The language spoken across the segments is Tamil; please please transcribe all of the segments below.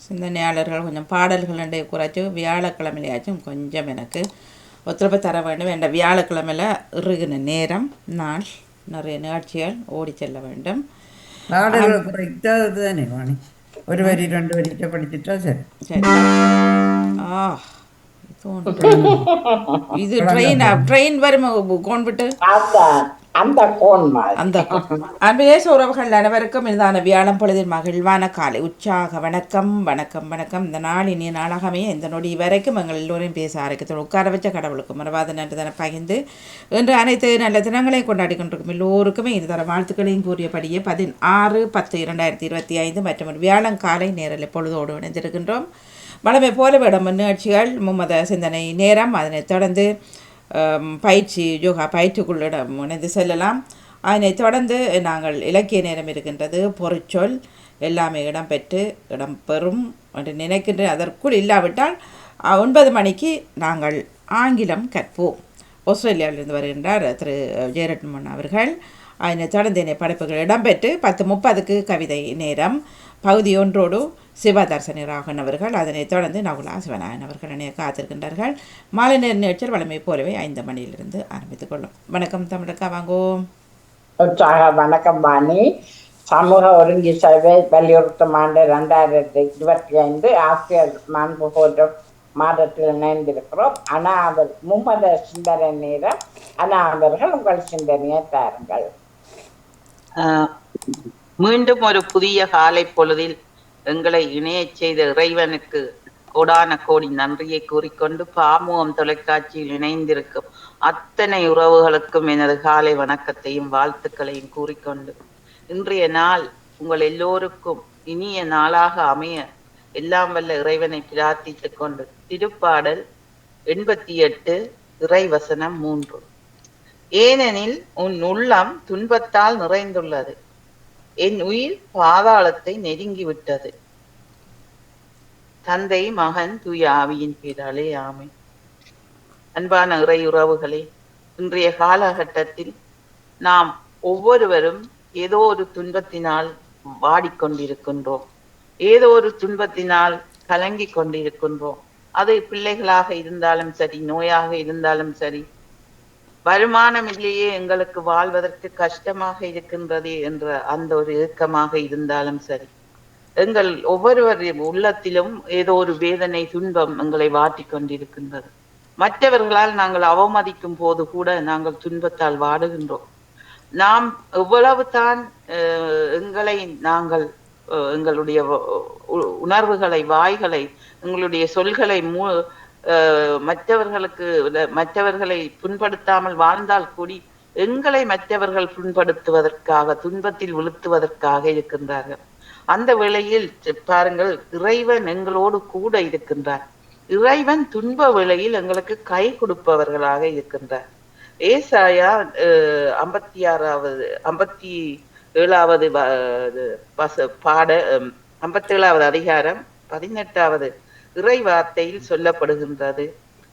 சிந்தனையாளர்கள் கொஞ்சம் பாடல்கள் குறைச்சி வியாழக்கிழமையாச்சும் கொஞ்சம் எனக்கு ஒத்துழைப்பு தர வேண்டும். என்ற வியாழக்கிழமையில் இறுகின நேரம் நாள் நிறைய நிகழ்ச்சிகள் ஓடி செல்ல வேண்டும். பாடல்களை குறைத்தது தானே வாணி, ஒரு வரி 2 வரிட்ட படிச்சுட்டா சரி. சரி. இது ட்ரெயின் வரும் கோன் அந்த கோன் மாதிரி அன்பேச உறவுகள் அனைவருக்கும் இதான வியாழம் பொழுதின் மகிழ்வான காலை உற்சாக வணக்கம் வணக்கம் வணக்கம். இந்த நாள் இனிய நாளாகவே இந்த நொடி வரைக்கும் எங்கள் எல்லோரையும் பேச ஆரம்பித்து உட்கார வச்ச கடவுளுக்கு மறவாத நன்று தானே பகிர்ந்து இன்று அனைத்து நல்ல தினங்களையும் கொண்டாடி கொண்டிருக்கும் எல்லோருக்குமே இது தர வாழ்த்துக்களையும் கூறியபடியே 16/10/2025 மற்றும் ஒரு வியாழன் காலை நேரில் பொழுதோடு இணைந்திருக்கின்றோம். வளமை போலவிடம் நிகழ்ச்சிகள் மும்மத சிந்தனை நேரம், அதனைத் தொடர்ந்து பயிற்சி யோகா பயிற்சிக்குள்ளிடம் இணைந்து செல்லலாம். அதனைத் தொடர்ந்து நாங்கள் இலக்கிய நேரம் இருக்கின்றது. பொறிச்சொல் எல்லாமே இடம்பெறும் என்று நினைக்கின்ற அதற்குள் இல்லாவிட்டால் 9 மணிக்கு நாங்கள் ஆங்கிலம் கற்போம். ஆஸ்திரேலியாவிலிருந்து வருகின்றார் திரு ஜெயரட்னமன் அவர்கள். அதனைத் தொடர்ந்து என்னை படைப்புகள் இடம்பெற்று 10:30க்கு கவிதை நேரம் பகுதி 1 சிவதர்சனி ராகன் அவர்கள். அதனைத் தொடர்ந்து நகுலா சிவநாயன் அவர்கள் இணைய காத்திருக்கின்றார்கள். மாலை நேர நிகழ்ச்சிகள் வளமை போலவே 5 மணியிலிருந்து ஆரம்பித்துக் கொள்ளும். வணக்கம் தமிழக்கா, வாங்கோ. வணக்கம் வாணி. சமூக ஒருங்கி சேவை வலியுறுத்தும் ஆண்டு 2025 ஆசிரியர் மாண்பு போன்ற மாதத்தில் இணைந்திருக்கிறோம். அனாவர் மும்மத சிந்தனை நேரம். அனாவர்கள் உங்கள் சிந்தனையை தாருங்கள். மீண்டும் ஒரு புதிய காலை பொழுதில் எங்களை இணையச் செய்த இறைவனுக்கு கோடான கோடி நன்றியை கூறிக்கொண்டு பாமுகம் தொலைக்காட்சியில் இணைந்திருக்கும் அத்தனை உறவுகளுக்கும் எனது காலை வணக்கத்தையும் வாழ்த்துக்களையும் கூறிக்கொண்டு இன்றைய நாள் உங்கள் எல்லோருக்கும் இனிய நாளாக அமைய எல்லாம் வல்ல இறைவனை பிரார்த்தித்துக் கொண்டு திருப்பாடல் 88 இறைவசனம் 3. ஏனெனில் உன் உள்ளம் துன்பத்தால் நிறைந்துள்ளது, என் உயிர் பாதாளத்தை நெருங்கிவிட்டது. தந்தை மகன் தூய ஆவியின் பேராலே ஆமென். அன்பான இறை உறவுகளே, இன்றைய காலகட்டத்தில் நாம் ஒவ்வொருவரும் ஏதோ ஒரு துன்பத்தினால் வாடிக்கொண்டிருக்கின்றோம், ஏதோ ஒரு துன்பத்தினால் கலங்கி கொண்டிருக்கின்றோம். அது பிள்ளைகளாக இருந்தாலும் சரி, நோயாக இருந்தாலும் சரி, வருமானம் இல்லையே எங்களுக்கு வாழ்வதற்கு கஷ்டமாக இருக்கின்றது என்ற அந்த ஒரு ஏக்கமாக இருந்தாலும் சரி, எங்கள் ஒவ்வொருவருடைய உள்ளத்திலும் ஏதோ ஒரு வேதனை துன்பம் எங்களை வாட்டி கொண்டிருக்கின்றது. மற்றவர்களால் நாங்கள் அவமதிக்கும் போது கூட நாங்கள் துன்பத்தால் வாடுகின்றோம். நாம் எவ்வளவு தான் எங்களை நாங்கள் எங்களுடைய உணர்வுகளை, வாய்களை, எங்களுடைய சொல்களை மற்றவர்களை புண்படுத்தாமல் வாழ்ந்தால் கூடி எங்களை மற்றவர்கள் புண்படுத்துவதற்காக, துன்பத்தில் விழுத்துவதற்காக இருக்கின்றார்கள். அந்த வேளையில் பாருங்கள், இறைவன் எங்களோடு கூட இருக்கின்றார். இறைவன் துன்ப வேளையில் எங்களுக்கு கை கொடுப்பவர்களாக இருக்கின்றார். ஏசாயா 57வது பாட 57வது அதிகாரம் 18வது இறை வார்த்தையில் சொல்லப்படுகின்றது.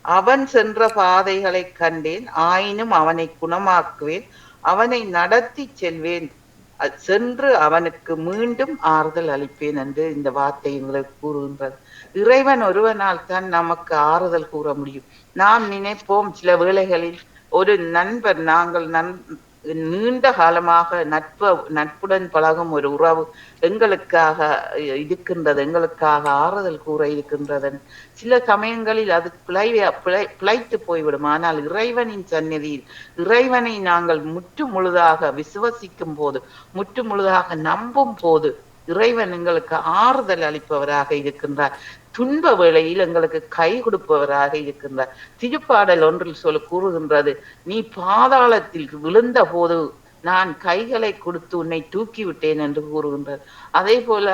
அவன் சென்ற பாதைகளை கண்டேன், ஆயினும் அவனை குணமாக்குவேன், அவனை நடத்தி செல்வேன், சென்று அவனுக்கு மீண்டும் ஆறுதல் அளிப்பேன் என்று இந்த வார்த்தை எங்களுக்கு கூறுகின்றது. இறைவன் ஒருவனால் தான் நமக்கு ஆறுதல் கூற முடியும். நாம் நினைப்போம் சில வேளைகளில் ஒரு நண்பர், நாங்கள் நீண்ட காலமாக நட்புடன் பழகும் ஒரு உறவு எங்களுக்காக இருக்கின்றது, எங்களுக்காக ஆறுதல் கூற இருக்கின்றது. சில சமயங்களில் அது பிழைத்து போய்விடும். ஆனால் இறைவனின் சந்நிதியில் இறைவனை நாங்கள் முற்று முழுதாக விசுவசிக்கும் போது, முற்று முழுதாக நம்பும் போது இறைவன் எங்களுக்கு ஆறுதல் அளிப்பவராக இருக்கின்றார். துன்ப வேளையில் எங்களுக்கு கை கொடுப்பவராக இருக்கின்றார். திருப்பாடல் 1 கூறுகின்றது, நீ பாதாளத்தில் விழுந்த போது நான் கைகளை கொடுத்து உன்னை தூக்கிவிட்டேன் என்று கூறுகின்றது. அதே போல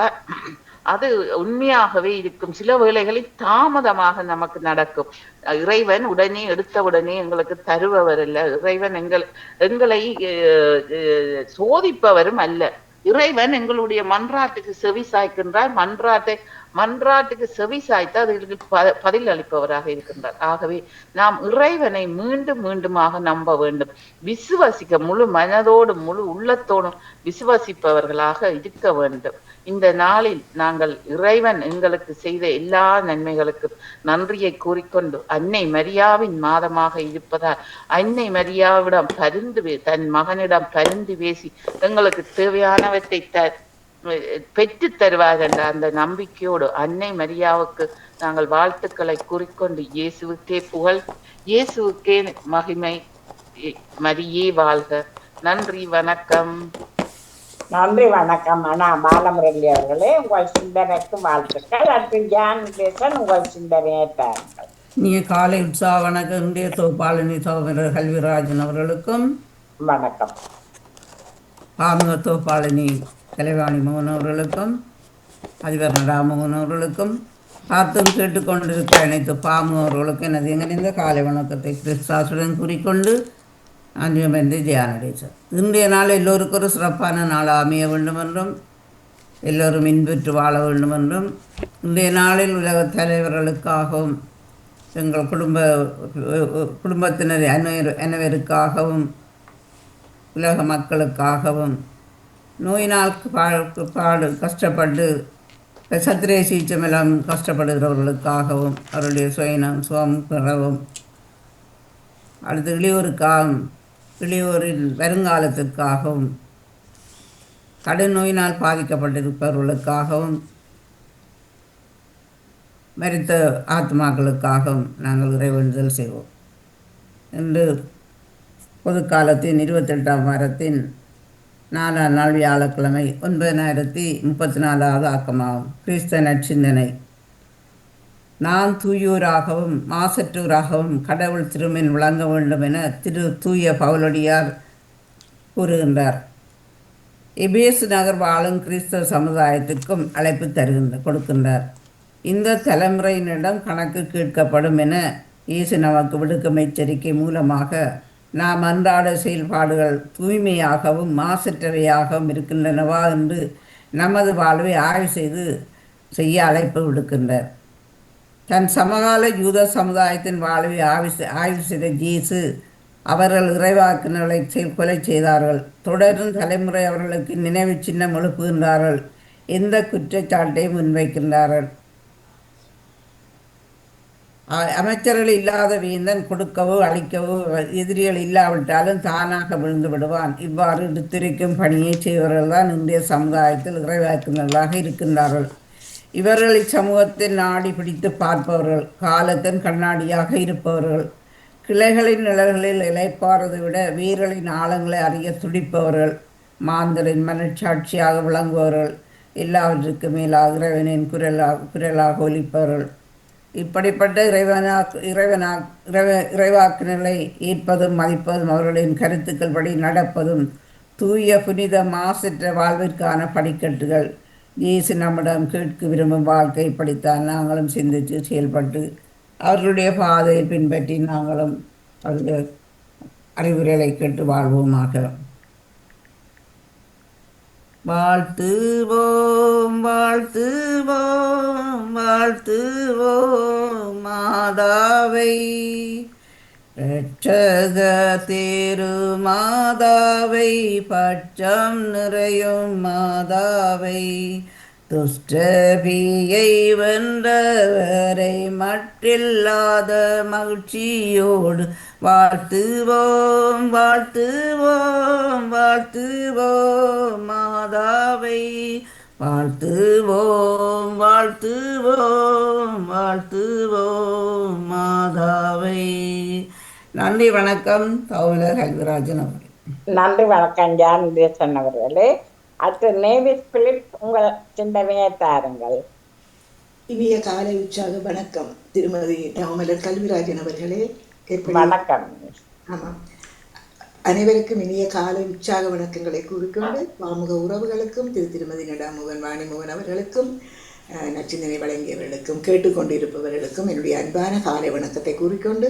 அது உண்மையாகவே இருக்கும். சில வேளைகளில் தாமதமாக நமக்கு நடக்கும். இறைவன் உடனே எடுத்தவுடனே எங்களுக்கு தருபவர் அல்ல. இறைவன் எங்களை சோதிப்பவரும் அல்ல. இறைவன் எங்களுடைய மன்றாட்டுக்கு செவி சாய்க்கின்றார். மன்றாட்டை மன்றாட்டுக்கு செவி சாய்த்து அதுகளுக்கு பதில் அளிப்பவராக இருக்கின்றார். ஆகவே நாம் இறைவனை மீண்டும் மீண்டுமாக நம்ப வேண்டும். விசுவாசிக்க முழு மனதோடு முழு உள்ளத்தோடும் விசுவாசிப்பவர்களாக இருக்க வேண்டும். இந்த நாளில் நாங்கள் இறைவன் எங்களுக்கு செய்த எல்லா நன்மைகளுக்கும் நன்றியை கூறிக்கொண்டு அன்னை மரியாவின் மாதமாக இருப்பதால் அன்னை மரியாவிடம் பரிந்து தன் மகனிடம் பரிந்து பேசி எங்களுக்கு தேவையானவற்றை பெற்று தருவார் என்ற அந்த நம்பிக்கையோடு அன்னை மரியாவுக்கு நாங்கள் வாழ்த்துக்களை கூறிக்கொண்டு இயேசுவுக்கே புகழ், இயேசுவுக்கே மகிமை, மரியே வாழ்க. நன்றி, வணக்கம். நன்றி, வணக்கம். அண்ணா பாலமுரளி அவர்களே, உங்கள் சிந்தனைக்கு வாழ்த்துக்கள். அடுத்து ஜான் தேசன் உங்கள் சிந்தனையை தாருங்கள். நீங்கள் காலை உற்சாக வணக்கம். இந்திய தோப்பாளனி சகோதரர் கல்விராஜன் அவர்களுக்கும் வணக்கம். பாமுக தோப்பாளனி கலைவாணி மோகன் அவர்களுக்கும் அதிபர் நடாமோகன் அவர்களுக்கும் பார்த்தும் கேட்டுக்கொண்டிருக்கிற அனைத்து பாமுகர்களுக்கும் எனது எங்கிருந்த காலை வணக்கத்தை கிறிஸ்தாசுடன் கூறிக்கொண்டு ஆண்டியமர்ந்து தியானடேசர். இன்றைய நாள் எல்லோருக்கும் ஒரு சிறப்பான நாளாக அமைய வேண்டும் என்றும் எல்லோரும் இன்பெற்று வாழ வேண்டும் என்றும் இன்றைய நாளில் உலக தலைவர்களுக்காகவும் எங்கள் குடும்பத்தினர் அனைவருக்காகவும் உலக மக்களுக்காகவும் நோயினால் கஷ்டப்பட்டு சத்திரை சிகிச்சைமெல்லாம் கஷ்டப்படுகிறவர்களுக்காகவும் அவருடைய சுகம் பெறவும் அடுத்து இளையோரின் வருங்காலத்திற்காகவும் கடன் நோயினால் பாதிக்கப்பட்டிருப்பவர்களுக்காகவும் மரித்த ஆத்மாக்களுக்காகவும் நாங்கள் இறைவேண்டுதல் செய்வோம். இன்று பொதுக்காலத்தின் 28ஆம் வாரத்தின் 4ஆம் நாள் வியாழக்கிழமை 9034வது ஆக்கமாகும். கிறிஸ்த நற்சிந்தனை. நாம் தூயோராகவும் மாசற்றோராகவும் கடவுள் திருமேன் விளங்க வேண்டும் என தூய பவுலடியார் கூறுகின்றார். எபேசு நகர் வாழும் கிறிஸ்தவ சமுதாயத்திற்கும் அழைப்பு கொடுக்கின்றார். இந்த தலைமுறையினிடம் கணக்கு கேட்கப்படும் என இயேசு நமக்கு விடுக்கும் எச்சரிக்கை மூலமாக நாம் அன்றாட செயல்பாடுகள் தூய்மையாகவும் மாசற்றவையாகவும் இருக்கின்றனவா என்று நமது வாழ்வை ஆய்வு செய்ய அழைப்பு விடுக்கின்றார். தன் சமகால யூத சமுதாயத்தின் வாழ்வை ஆய்வு செய்த இயேசு அவர்கள் இறைவாக்கினர்களை கொலை செய்தார்கள். தொடரும் தலைமுறை அவர்களுக்கு நினைவு சின்னம் எழுப்புகின்றார்கள். எந்த குற்றச்சாட்டையும் முன்வைக்கின்றார்கள். அமைச்சர்கள் இல்லாத வேந்தன் கொடுக்கவோ அழிக்கவோ எதிரிகள் இல்லாவிட்டாலும் தானாக விழுந்து விடுவான். இவ்வாறு எடுத்துரைக்கும் பணியை செய்வர்கள் தான் இந்திய சமுதாயத்தில் இறைவாக்கினர்களாக இருக்கின்றார்கள். இவர்கள் இச்சமூகத்தில் நாடி பிடித்து பார்ப்பவர்கள், காலத்தின் கண்ணாடியாக இருப்பவர்கள், கிளைகளின் நிழல்களில் இலைப்பாறதை விட வீரர்களின் ஆழங்களை அறிய துடிப்பவர்கள், மாந்தரின் மனச்சாட்சியாக விளங்குபவர்கள், எல்லாவற்றுக்கும் மேலாக இறைவனின் குரலாக ஒலிப்பவர்கள். இப்படிப்பட்ட இறைவாக்கினர்களை ஏற்பதும் மதிப்பதும் அவர்களின் கருத்துக்கள் படி நடப்பதும் தூய புனித மாசற்ற வாழ்விற்கான படிக்கட்டுகள். இயேசு நம்மிடம் கேட்க விரும்பும் வாழ்க்கை இப்படித்தான் நாங்களும் சிந்தித்து செயல்பட்டு அவர்களுடைய பாதையை பின்பற்றி நாங்களும் அவருடைய அறிவுரைகளை கேட்டு வாழ்வோமாக. வாழ்த்துவோம் வாழ்த்துவோம் வாழ்த்துவோம் மாதாவை, இரட்சக திருமாதாவை, பட்சம் நிறையும் மாதாவை, துஷ்டபியை வென்றவரை மற்றில்லாத மகிழ்ச்சியோடு வாழ்த்துவோம் வாழ்த்துவோம் வாழ்த்துவோம் மாதாவை, வாழ்த்துவோம் வாழ்த்துவோம் வாழ்த்துவோம் மாதாவை. நன்றி, வணக்கம். தோழர் கல்விராஜன் அவர்கள். நன்றி, வணக்கம் ஜான் தேசன் அவர்களே. அடுத்து நேவிஸ் பிலிப் உங்கள் சிந்தனையை தாருங்கள். இனிய காலை உற்சாக வணக்கம் திருமதி ராமலர் கல்விராஜன் அவர்களே. வணக்கம். ஆமாம், அனைவருக்கும் இனிய காலை உற்சாக வணக்கங்களை கூறிக்கொண்டு பாமுக உறவுகளுக்கும் திருமதி நடாமோகன் வாணிமோகன் அவர்களுக்கும் நச்சிந்தனை வழங்கியவர்களுக்கும் கேட்டுக்கொண்டிருப்பவர்களுக்கும் என்னுடைய அன்பான காலை வணக்கத்தை கூறிக்கொண்டு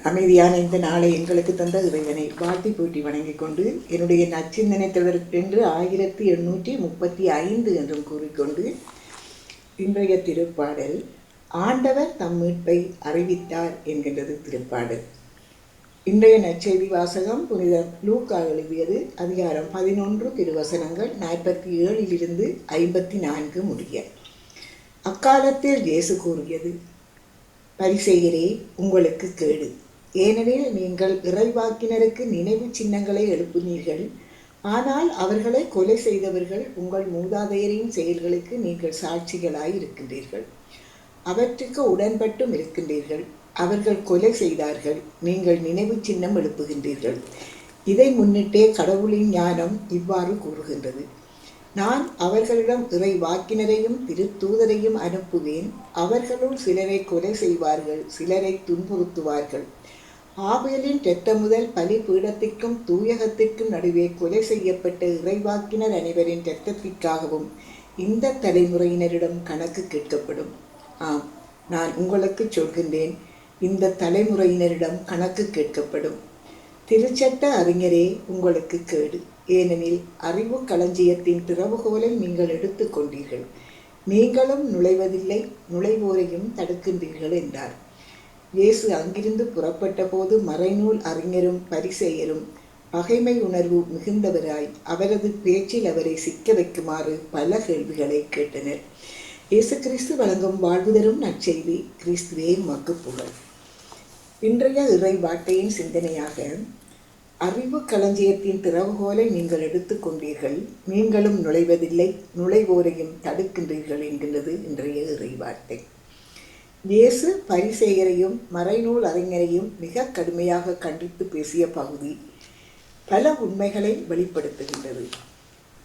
அமைதியான இந்த நாளை எங்களுக்கு தந்த இறைவனை வாழ்த்தி போற்றி வணங்கிக் கொண்டு என்னுடைய நச்சிந்தனை தொடர் என்று 1835 என்றும் கூறிக்கொண்டு இன்றைய திருப்பாடல் ஆண்டவர் தம் மீட்பை அறிவித்தார் என்கின்றது திருப்பாடல். இன்றைய நற்செய்தி வாசகம் புனித லூக்கா எழுதியது அதிகாரம் 11 திருவசனங்கள் 47 54 முடிய. அக்காலத்தில் இயேசு கூறியது, பரிசேயரே, உங்களுக்கு கேடு, ஏனெனில் நீங்கள் இறைவாக்கினருக்கு நினைவு சின்னங்களை எழுப்பினீர்கள், ஆனால் அவர்களை கொலை செய்தவர்கள் உங்கள் மூதாதையரின் செயல்களுக்கு நீங்கள் சாட்சிகளாய் இருக்கின்றீர்கள். அவற்றுக்கு உடன்பட்டும் இருக்கின்றீர்கள். அவர்கள் கொலை செய்தார்கள், நீங்கள் நினைவு சின்னம் எழுப்புகின்றீர்கள். இதை முன்னிட்டே கடவுளின் ஞானம் இவ்வாறு கூறுகின்றது, நான் அவர்களிடம் இறை வாக்கினரையும் திருத்தூதரையும் அனுப்புவேன். அவர்களுள் சிலரை கொலை செய்வார்கள், சிலரை துன்புறுத்துவார்கள். ஆபேலின் இரத்தம் முதல் பலி பீடத்திற்கும் தூயகத்திற்கும் நடுவே கொலை செய்யப்பட்ட இறைவாக்கினர் அனைவரின் இரத்தத்திற்காகவும் இந்த தலைமுறையினரிடம் கணக்கு கேட்கப்படும். ஆம், நான் உங்களுக்கு சொல்கின்றேன், இந்த தலைமுறையினரிடம் கணக்கு கேட்கப்படும். திருச்சட்ட அறிஞரே, உங்களுக்கு கேடு, ஏனெனில் அறிவு களஞ்சியத்தின் திறவுகோலை நீங்கள் எடுத்து கொண்டீர்கள். நீங்களும் நுழைவதில்லை, நுழைவோரையும் தடுக்கின்றீர்கள் என்றார். இயேசு அங்கிருந்து புறப்பட்ட போது மறைநூல் அறிஞரும் பரிசேயரும் பகைமை உணர்வு மிகுந்தவராய் அவரது பேச்சில் அவரை சிக்க வைக்குமாறு பல கேள்விகளை கேட்டனர். இயேசு கிறிஸ்து வழங்கும் வாழ்வு தரும் நற்செய்தி. கிறிஸ்துவே உமக்கு புகழ். இன்றைய இறை வார்த்தையின் சிந்தனையாக, அறிவு களஞ்சியத்தின் திறவுகோலை நீங்கள் எடுத்து கொண்டீர்கள், நீங்களும் நுழைவதில்லை, நுழைவோரையும் தடுக்கின்றீர்கள் என்கின்றது இன்றைய இறை வார்த்தை. இயேசு பரிசேயரையும் மறைநூல் அறிஞரையும் மிக கடுமையாக கண்டித்து பேசிய பகுதி பல உண்மைகளை வெளிப்படுத்துகின்றது.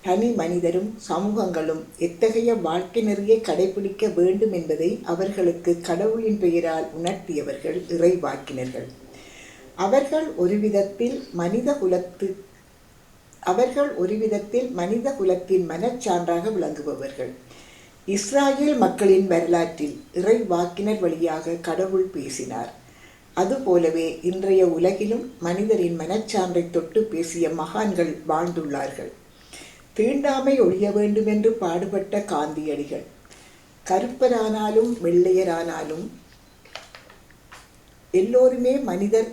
தனி மனிதரும் சமூகங்களும் எத்தகைய வாழ்க்கை நெறியை கடைபிடிக்க வேண்டும் என்பதை அவர்களுக்கு கடவுளின் பெயரால் உணர்த்தியவர்கள் இறைவாக்கினர்கள். அவர்கள் ஒரு விதத்தில் மனித குலத்தின் மனச்சான்றாக விளங்குபவர்கள். இஸ்ராயேல் மக்களின் வரலாற்றில் இறைவாக்கினர் வழியாக கடவுள் பேசினார். அதுபோலவே இன்றைய உலகிலும் மனிதரின் மனச்சான்றை தொட்டு பேசிய மகான்கள் வாழ்ந்துள்ளார்கள். தீண்டாமை ஒழிய வேண்டும் என்று பாடுபட்ட காந்தியடிகள், கருப்பரானாலும் வெள்ளையரானாலும் எல்லோருமே மனிதர்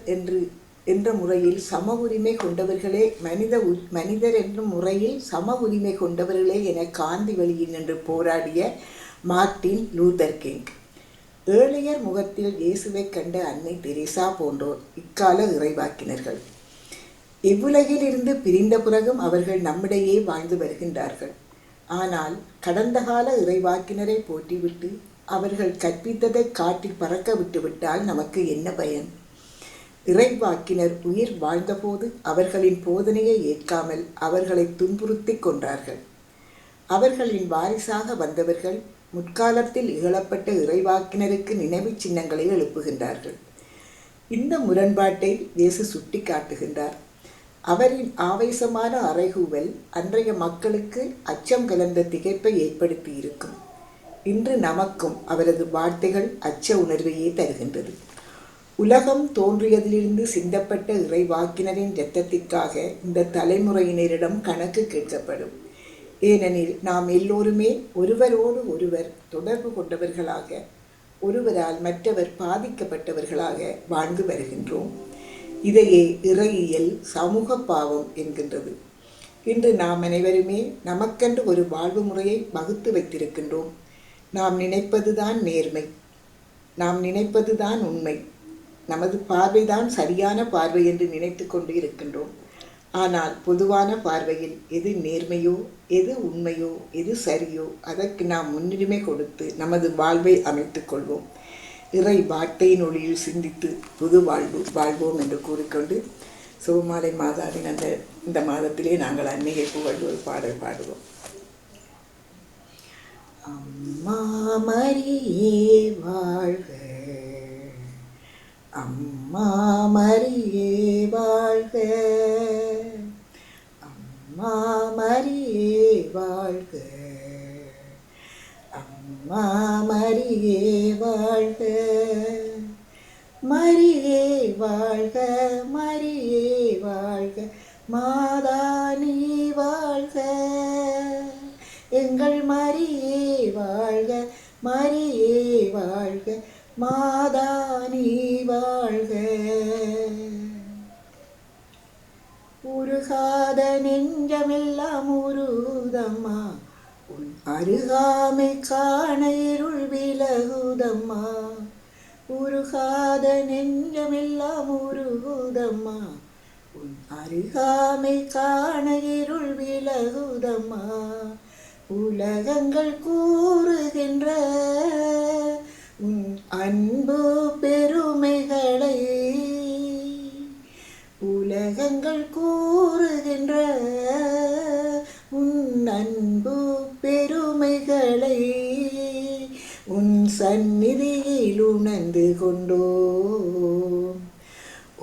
என்ற முறையில் சம உரிமை கொண்டவர்களே மனிதர் என்ற முறையில் சம உரிமை கொண்டவர்களே என காந்தி வழியில் நின்று போராடிய மார்ட்டின் லூதர் கிங், ஏழையர் முகத்தில் இயேசுவை கண்ட அன்னை தெரேசா போன்றோர் இக்கால இறைவாக்கினர்கள். இவ்வுலகில் இருந்து பிரிந்த பிறகும் அவர்கள் நம்மிடையே வாழ்ந்து வருகின்றார்கள். ஆனால் கடந்த கால இறைவாக்கினரை போற்றிவிட்டு அவர்கள் கற்பித்ததை காட்டி பறக்க விட்டுவிட்டால் நமக்கு என்ன பயன்? இறைவாக்கினர் உயிர் வாழ்ந்தபோது அவர்களின் போதனையை ஏற்காமல் அவர்களை துன்புறுத்தி கொண்டார்கள். அவர்களின் வாரிசாக வந்தவர்கள் முற்காலத்தில் இகழப்பட்ட இறைவாக்கினருக்கு நினைவு சின்னங்களை எழுப்புகின்றார்கள். இந்த முரண்பாட்டை இயேசு சுட்டி காட்டுகின்றார். அவரின் ஆவேசமான அறைகூவல் அன்றைய மக்களுக்கு அச்சம் கலந்த திகைப்பை ஏற்படுத்தி இருக்கும். இன்று நமக்கும் அவரது வார்த்தைகள் அச்ச உணர்வையே தருகின்றது. உலகம் தோன்றியதிலிருந்து சிந்தப்பட்ட இறைவாக்கினரின் இரத்தத்திற்காக இந்த தலைமுறையினரிடம் கணக்கு கேட்கப்படும். ஏனெனில் நாம் எல்லோருமே ஒருவரோடு ஒருவர் தொடர்பு கொண்டவர்களாக, ஒருவரால் மற்றவர் பாதிக்கப்பட்டவர்களாக வாழ்ந்து வருகின்றோம். இதையே இறையியல் சமூக பாவம் என்கின்றது. இன்று நாம் அனைவருமே நமக்கென்று ஒரு வாழ்வு முறையை வகுத்து வைத்திருக்கின்றோம். நாம் நினைப்பதுதான் நேர்மை, நாம் நினைப்பதுதான் உண்மை, நமது பார்வைதான் சரியான பார்வை என்று நினைத்து கொண்டு இருக்கின்றோம். ஆனால் பொதுவான பார்வையில் எது நேர்மையோ, எது உண்மையோ, எது சரியோ அதற்கு நாம் முன்னுரிமை கொடுத்து நமது வாழ்வை அமைத்துக் கொள்வோம். இறை வார்த்தையின் ஒளியில் சிந்தித்து புது வாழ்வோம் என்று கூறிக்கொண்டு சோமாலை மாதாவின் இந்த மாதத்திலே நாங்கள் அன்னையை புகழ்ந்து ஒரு பாடல் பாடுவோம். அம்மா மரியே வாழ்க, அம்மா மரியே வாழ்க, அம்மா மரியே வாழ்க, அம்மா மரியே வாழ்க, மரியே வாழ்க, மரியே வாழ்க, மாதா நீ வாழ்க, எங்கள் மரியே வாழ்க, மரியே வாழ்க, மாதா நீ வாழ்க. உருகாத நெஞ்சமெல்லாம் உருகுதம்மா, உன் அருகாமை காண இருள் விலகுதம்மா. உருகாத நெஞ்சமெல்லாம் உருகுதம்மா, உன் அருகாமை காண இருள் விலகுதம்மா. உலகங்கள் கூறுகின்ற உன் அன்பு பெருமைகளை, உலகங்கள் கூறுகின்ற உன் அன்பு பெருமைகளை உன் சந்நிதியில் உணர்ந்து கொண்டோம்.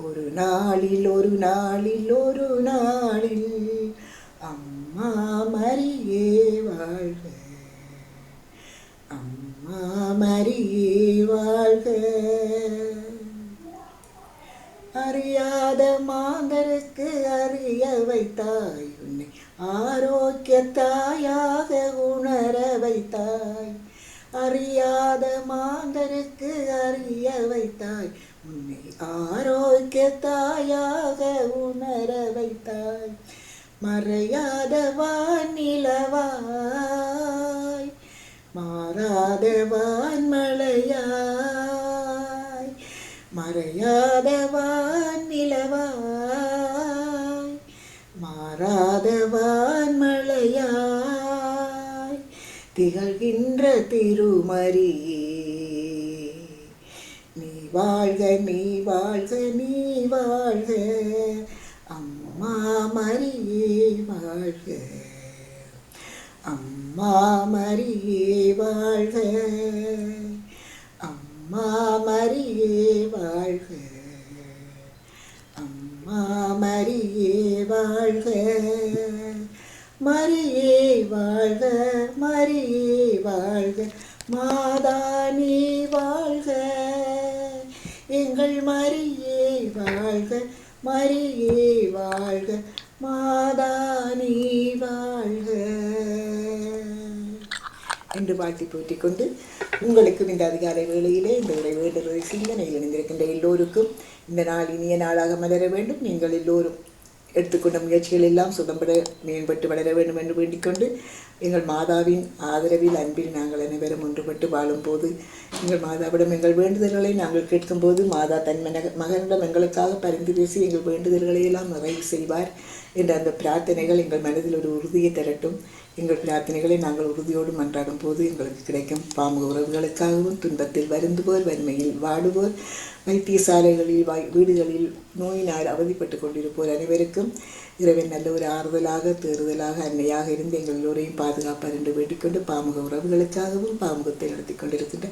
ஒரு நாளில் ஒரு நாளில் ஒரு நாளில் அம்மா மரியே வாழ்க, அம்மா மரியே வாழ்க. அறியாத மாந்தருக்கு அறிய வைத்தாய், உன்னை ஆரோக்கிய தாயாக உணர வைத்தாய். அறியாத மாந்தருக்கு அறிய வைத்தாய், உன்னை ஆரோக்கிய தாயாக உணர வைத்தாய். மறையாத வானிலவாய், மாறாத வான்மழையாய். மறையாத வானிலவாய், மாறாத வான்மழையாய். திகழ்கின்ற திருமரியே நீ வாழ்க, நீ வாழ்க, நீ வாழ்க. அம்மா மரியே வாழ்க, அம்மா மரியே வாழ்க, அம்மா மரியே வாழ்க, அம்மா மரியே வாழ்க. மரியே வாழ்க, மரியே வாழ்க, மாதா நீ வாழ்க. எங்கள் மரியே வாழ்க, மரியே வாழ்க, மாதா நீ வாழ்க என்று வாழ்த்தி போற்றிக் கொண்டு, உங்களுக்கும் இந்த அதிகாலை வேளையிலே இந்த உரை வேண்டுதலை சிந்தனையில் இணைந்திருக்கின்ற எல்லோருக்கும் இந்த நாள் இனிய நாளாக மலர வேண்டும். நீங்கள் எல்லோரும் எடுத்துக்கொண்ட முயற்சிகள் எல்லாம் சுதம்பட மேம்பட்டு வளர வேண்டும் என்று வேண்டிக்கொண்டு, எங்கள் மாதாவின் ஆதரவில் அன்பில் நாங்கள் அனைவரும் ஒன்றுபட்டு வாழும்போது, எங்கள் மாதாவிடம் எங்கள் வேண்டுதல்களை நாங்கள் கேட்கும்போது, மாதா தன் மகனிடம் எங்களுக்காக பரிந்து பேசி எங்கள் வேண்டுதல்களை எல்லாம் நிறைவு செய்வார் என்ற அந்த பிரார்த்தனைகள் எங்கள் மனதில் ஒரு உறுதியை தரட்டும். எங்கள் பிரார்த்தனைகளை நாங்கள் உறுதியோடு மன்றாடும் போது எங்களுக்கு கிடைக்கும் பாமுக உறவுகளுக்காகவும், துன்பத்தில் வருந்துவோர், வறுமையில் வாடுவோர், வைத்தியசாலைகளில் வீடுகளில் நோயினால் அவதிப்பட்டு கொண்டிருப்போர் அனைவருக்கும் இறைவன் நல்ல ஒரு ஆறுதலாக, தேறுதலாக, அன்னையாக இருந்து எங்கள் எல்லோரையும் பாதுகாப்பார் என்று வேண்டிக்கொண்டு, பாமுக உறவுகளுக்காகவும் பாமுகத்தை நடத்தி கொண்டிருக்கின்ற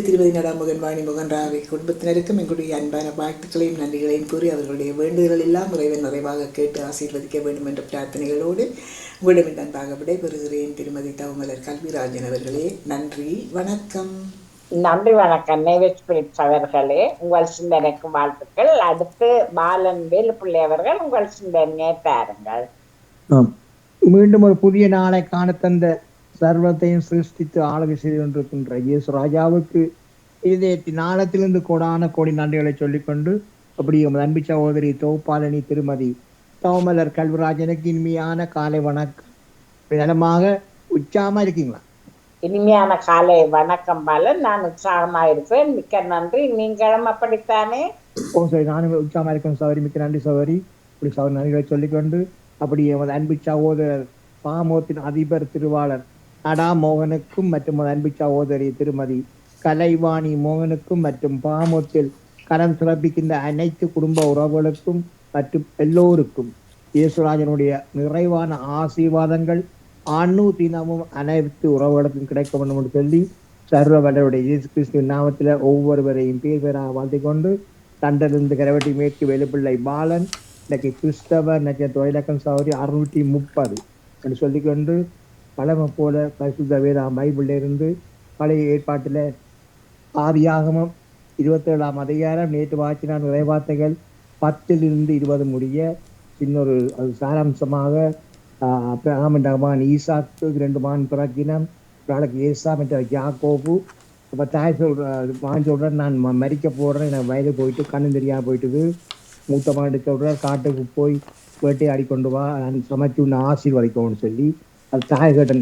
திருமதி நடாமுகன் வாணிமுகன் ராவை குடும்பத்தினருக்கும் எங்களுடைய அன்பான வாழ்த்துக்களையும் நன்றிகளையும் கூறி, அவர்களுடைய வேண்டுதல்கள் எல்லாம் இறைவன் நிறைவாக கேட்டு ஆசீர்வதிக்க வேண்டும் என்ற பிரார்த்தனைகளோடு உங்களிடம் அன்பாக விடைபெறுகிறேன். திருமதி தவமலர் கல்விராஜன் அவர்களே, நன்றி, வணக்கம். நன்றி, வணக்கம். நேவிஸ்பிரிட்ஸ் அவர்களே, உங்கள் சிந்தனைக்கு வாழ்த்துக்கள். அடுத்து பாலன் வேலுப்பிள்ளை அவர்கள் உங்கள் சிந்தனையை தாருங்கள். மீண்டும் ஒரு புதிய நாளை காண தந்த சர்வத்தையும் சிருஷ்டித்து ஆளுகை செய்து கொண்டிருக்கின்ற இயேசு ராஜாவுக்கு இதயத்தின் ஆழத்திலிருந்து கோடான கோடி நன்றிகளை சொல்லிக்கொண்டு, அப்படி உமது அன்பு சகோதரி தோப்பாலனி திருமதி தவமலர் கல்விராஜனுக்கு இனிமையான காலை வணக்கம். நலமாக உற்சாகமா இருக்கீங்களா? இனிமையான காலை வணக்கம் பாலன். நான் உற்சாகமா இருப்பேன். மிக்க நன்றி. நீங்களும் அப்படித்தானே? ஓ சரி, நானும் உற்சாகமா இருக்கேன் சகோதரி. மிக்க நன்றி சகோதரி. இப்படி சகோதரி நன்றிகளை சொல்லிக்கொண்டு, அப்படி எமது அன்பு சகோதரர் பாமோத்தின் அதிபர் திருவாளர் நடா மோகனுக்கும் மற்றும் அன்பு சகோதரி திருமதி கலைவாணி மோகனுக்கும் மற்றும் பாமோத்தில் கரம் சிறப்பிக்கின்ற அனைத்து குடும்ப உறவுகளுக்கும் மற்றும் எல்லோருக்கும் இயேசுராஜனுடைய நிறைவான ஆசீர்வாதங்கள் ஆணு தினமும் அனைத்து உறவுகளுக்கும் கிடைக்க வேண்டும் என்று சொல்லி, சர்வ வல்லவருடைய இயேசு கிறிஸ்துவின் நாமத்தில் ஒவ்வொருவரையும் பேர் பேராக வாழ்த்திக் கொண்டு, தண்டிலிருந்து கரவட்டி மேற்கு வேலுப்பிள்ளை பாலன், இன்னைக்கு கிறிஸ்தவர் தொழிலக்கம் சௌரி 630 என்று சொல்லிக்கொண்டு, பழமை போல பரிசுத்த வேதாம் பைபிள்ல இருந்து பழைய ஏற்பாட்டில் ஆதியாகமம் 27ஆம் அதிகாரம் நேற்று வாச்சினான் நிறைவார்த்தைகள் 10-20 முடிய இன்னொரு சாராம்சமாக ஈசாக்கு 2 மான் பிறக்கினம், நாளைக்கு ஏசா மற்ற யாக்கோபு அப்ப தாய் மகன் சொல்றேன், நான் மரிக்க போறேன், எனக்கு வயது போயிட்டு கண்ணு தெரியாம போயிட்டுது. மூத்த மகன் சொல்ற, காட்டுக்கு போய் வேட்டையாடி கொண்டு வா, நான் சமைச்சு உன்னை ஆசீர்வதிக்கணும்னு சொல்லி அது தாய் கேட்ட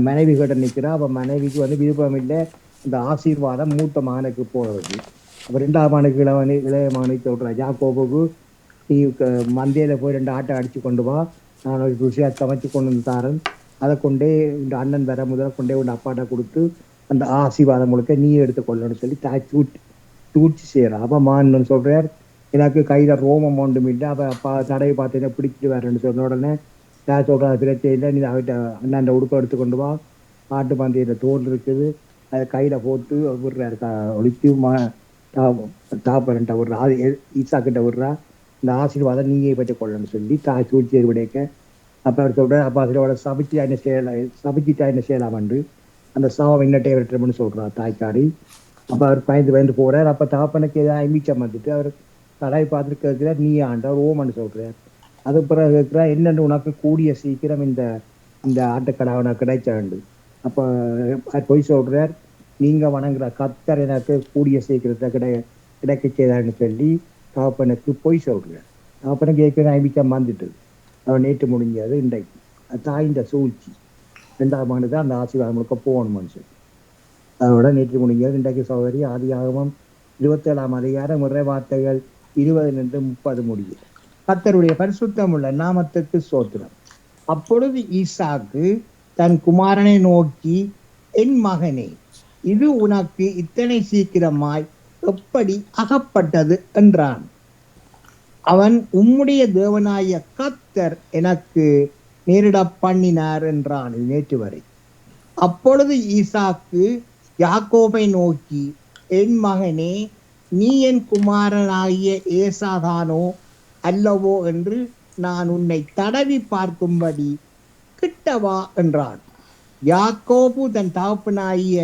மனைவி கேட்ட நிக்கிறா. அப்ப மனைவிக்கு விருப்பம் இல்லை அந்த ஆசீர்வாதம் மூத்த மகனுக்கு போறது. அப்ப 2ஆம் மகனுக்கு இளைய மகனுக்கு சொல்றா, யாக்கோபுக்கு நீ மந்தையில போய் 2 ஆட்டை அடிச்சு கொண்டு வா, நான் ஒரு ருசியா சமைச்சு கொண்டு வந்து தாரேன், அதை கொண்டே இந்த அண்ணன் வர முதல்ல கொண்டே உன் அப்பாட்ட கொடுத்து அந்த ஆசீர்வாதம் முழுக்க நீ எடுத்துக்கொள்ளணும்னு சொல்லி தாய் சூழ்ச்சி செய்யறான். அப்ப மான்னு சொல்றார், எனக்கு கையில ரோமம் ஒன்றும் இல்லை, அப்ப அப்பா தடவை பார்த்து பிடிச்சிட்டு வரேன்னு சொன்ன உடனே நான் சொல்றேன், பிரச்சனை இல்லை, நீ அவட்ட அண்ணாண்ட உடுப்பை எடுத்துக்கொண்டு வா, ஆட்டு பந்தயத்துல தோல் இருக்குது, அதை கையில போட்டு விடுறாரு, ஒழித்து தாப்பரன்ட்ட விடுறா, அது ஈசா கிட்ட விடுறா, இந்த ஆசீர்வாதம் நீயே பெற்றுக் கொள்ளணும்னு சொல்லி தாய் சூழ்ச்சி விடைக்க. அப்ப அவர் சொல்றாரு, அப்பா அதோட சபிச்சுட்டா என்ன செய்யலாம் என்று அந்த சாவம் இன்னட்டே விட்டுறோம்னு சொல்றா தாய்க்காரி. அப்ப அவர் பயந்து போறார். அப்ப தாப்பனுக்கு ஏதாவது மிச்சம் வந்துட்டு அவர் தடவை பார்த்துட்டு கேட்கிறார், நீ ஆண்டவர் ஓமன்னு சொல்றார். அது பிறகு கேட்கிறா, என்னென்னு உனக்கு கூடிய சீக்கிரம் இந்த ஆட்டுக்கடை உனக்கு கிடைச்ச வேண்டு. அப்ப பொய் சொல்றார், நீங்க வணங்குற கத்தர் எனக்கு கூடிய சீக்கிரத்தை கிடைக்க செய்தான்னு சொல்லி தாப்பனுக்கு பொய் சொல்றார். தாப்பனுக்கு ஏற்கனவே மிச்சம் வந்துட்டு அவன் நேற்று முடிஞ்சது. இன்றைக்கு தாயின் சூழ்ச்சி 2ஆம் ஆண்டு தான் அந்த ஆசீர்வாதம் முழுக்க போகணும்னு சொல்லி அதோட நேற்று முடிஞ்சது. இன்றைக்கு சகோதரி ஆதியாகமம் 27ஆம் அதிகாரம் இறை வார்த்தைகள் 20-30 முடியும். கர்த்தருடைய பரிசுத்தம் உள்ள நாமத்துக்கு ஸ்தோத்திரம். அப்பொழுது ஈசாக்கு தன் குமாரனை நோக்கி, என் மகனே, இது உனக்கு இத்தனை சீக்கிரமாய் எப்படி அகப்பட்டது என்றான். அவன், உம்முடைய தேவனாய கர்த்தர் எனக்கு நேரிட பண்ணினார் என்றான். நேற்று வரை. அப்பொழுது ஈசாக்கு யாக்கோபை நோக்கி, என் மகனே, நீ என் குமாரனாகிய ஏசாதானோ அல்லவோ என்று நான் உன்னை தடவி பார்க்கும்படி கிட்டவா என்றான். யாக்கோபு தன் தகப்பனாகிய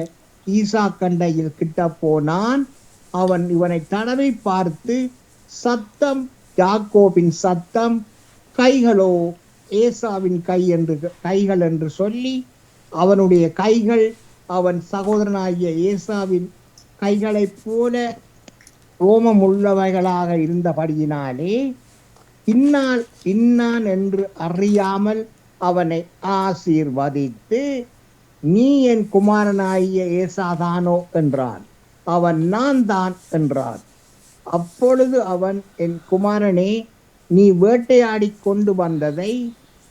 ஈசா கண்டையில் கிட்ட போனான். அவன் இவனை தடவி பார்த்து, சத்தம் யாக்கோபின் சத்தம், கைகளோ ஏசாவின் கைகள் என்று சொல்லி, அவனுடைய கைகள் அவன் சகோதரனாகிய ஏசாவின் கைகளைப் போல ரோமம் உள்ளவைகளாக இருந்தபடியினாலே இன்னான் என்று அறியாமல் அவனை ஆசீர்வதித்து, நீ என் குமாரனாகிய ஏசாதானோ என்றான். அவன், நான் தான் என்றான். அப்பொழுது அவன், என் குமாரனே, நீ வேட்டையாடி கொண்டு வந்ததை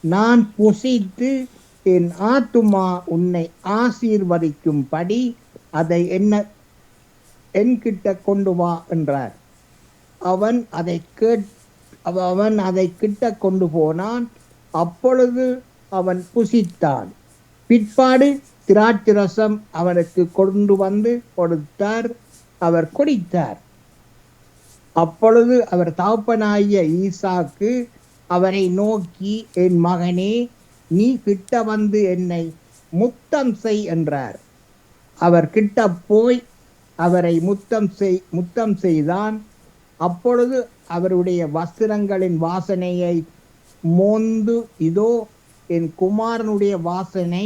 நான் புசித்து என் ஆத்துமா உன்னை ஆசீர்வதிக்கும்படி அதை என்கிட்ட கொண்டு வா என்றார். அவன் அதை கிட்ட கொண்டு போனான். அப்பொழுது அவன் புசித்தான். பிற்பாடு திராட்சரசம் அவனுக்கு கொண்டு வந்து கொடுத்தார். அவர் குடித்தார். அப்பொழுது அவர் தகப்பனாகிய ஈசாக்கு அவரை நோக்கி, என் மகனே, நீ கிட்ட வந்து என்னை முத்தம் செய் என்றார். அவர் கிட்ட போய் அவரை முத்தம் செய்தான். அப்பொழுது அவருடைய வஸ்திரங்களின் வாசனையை மோந்து, இதோ என் குமாரனுடைய வாசனை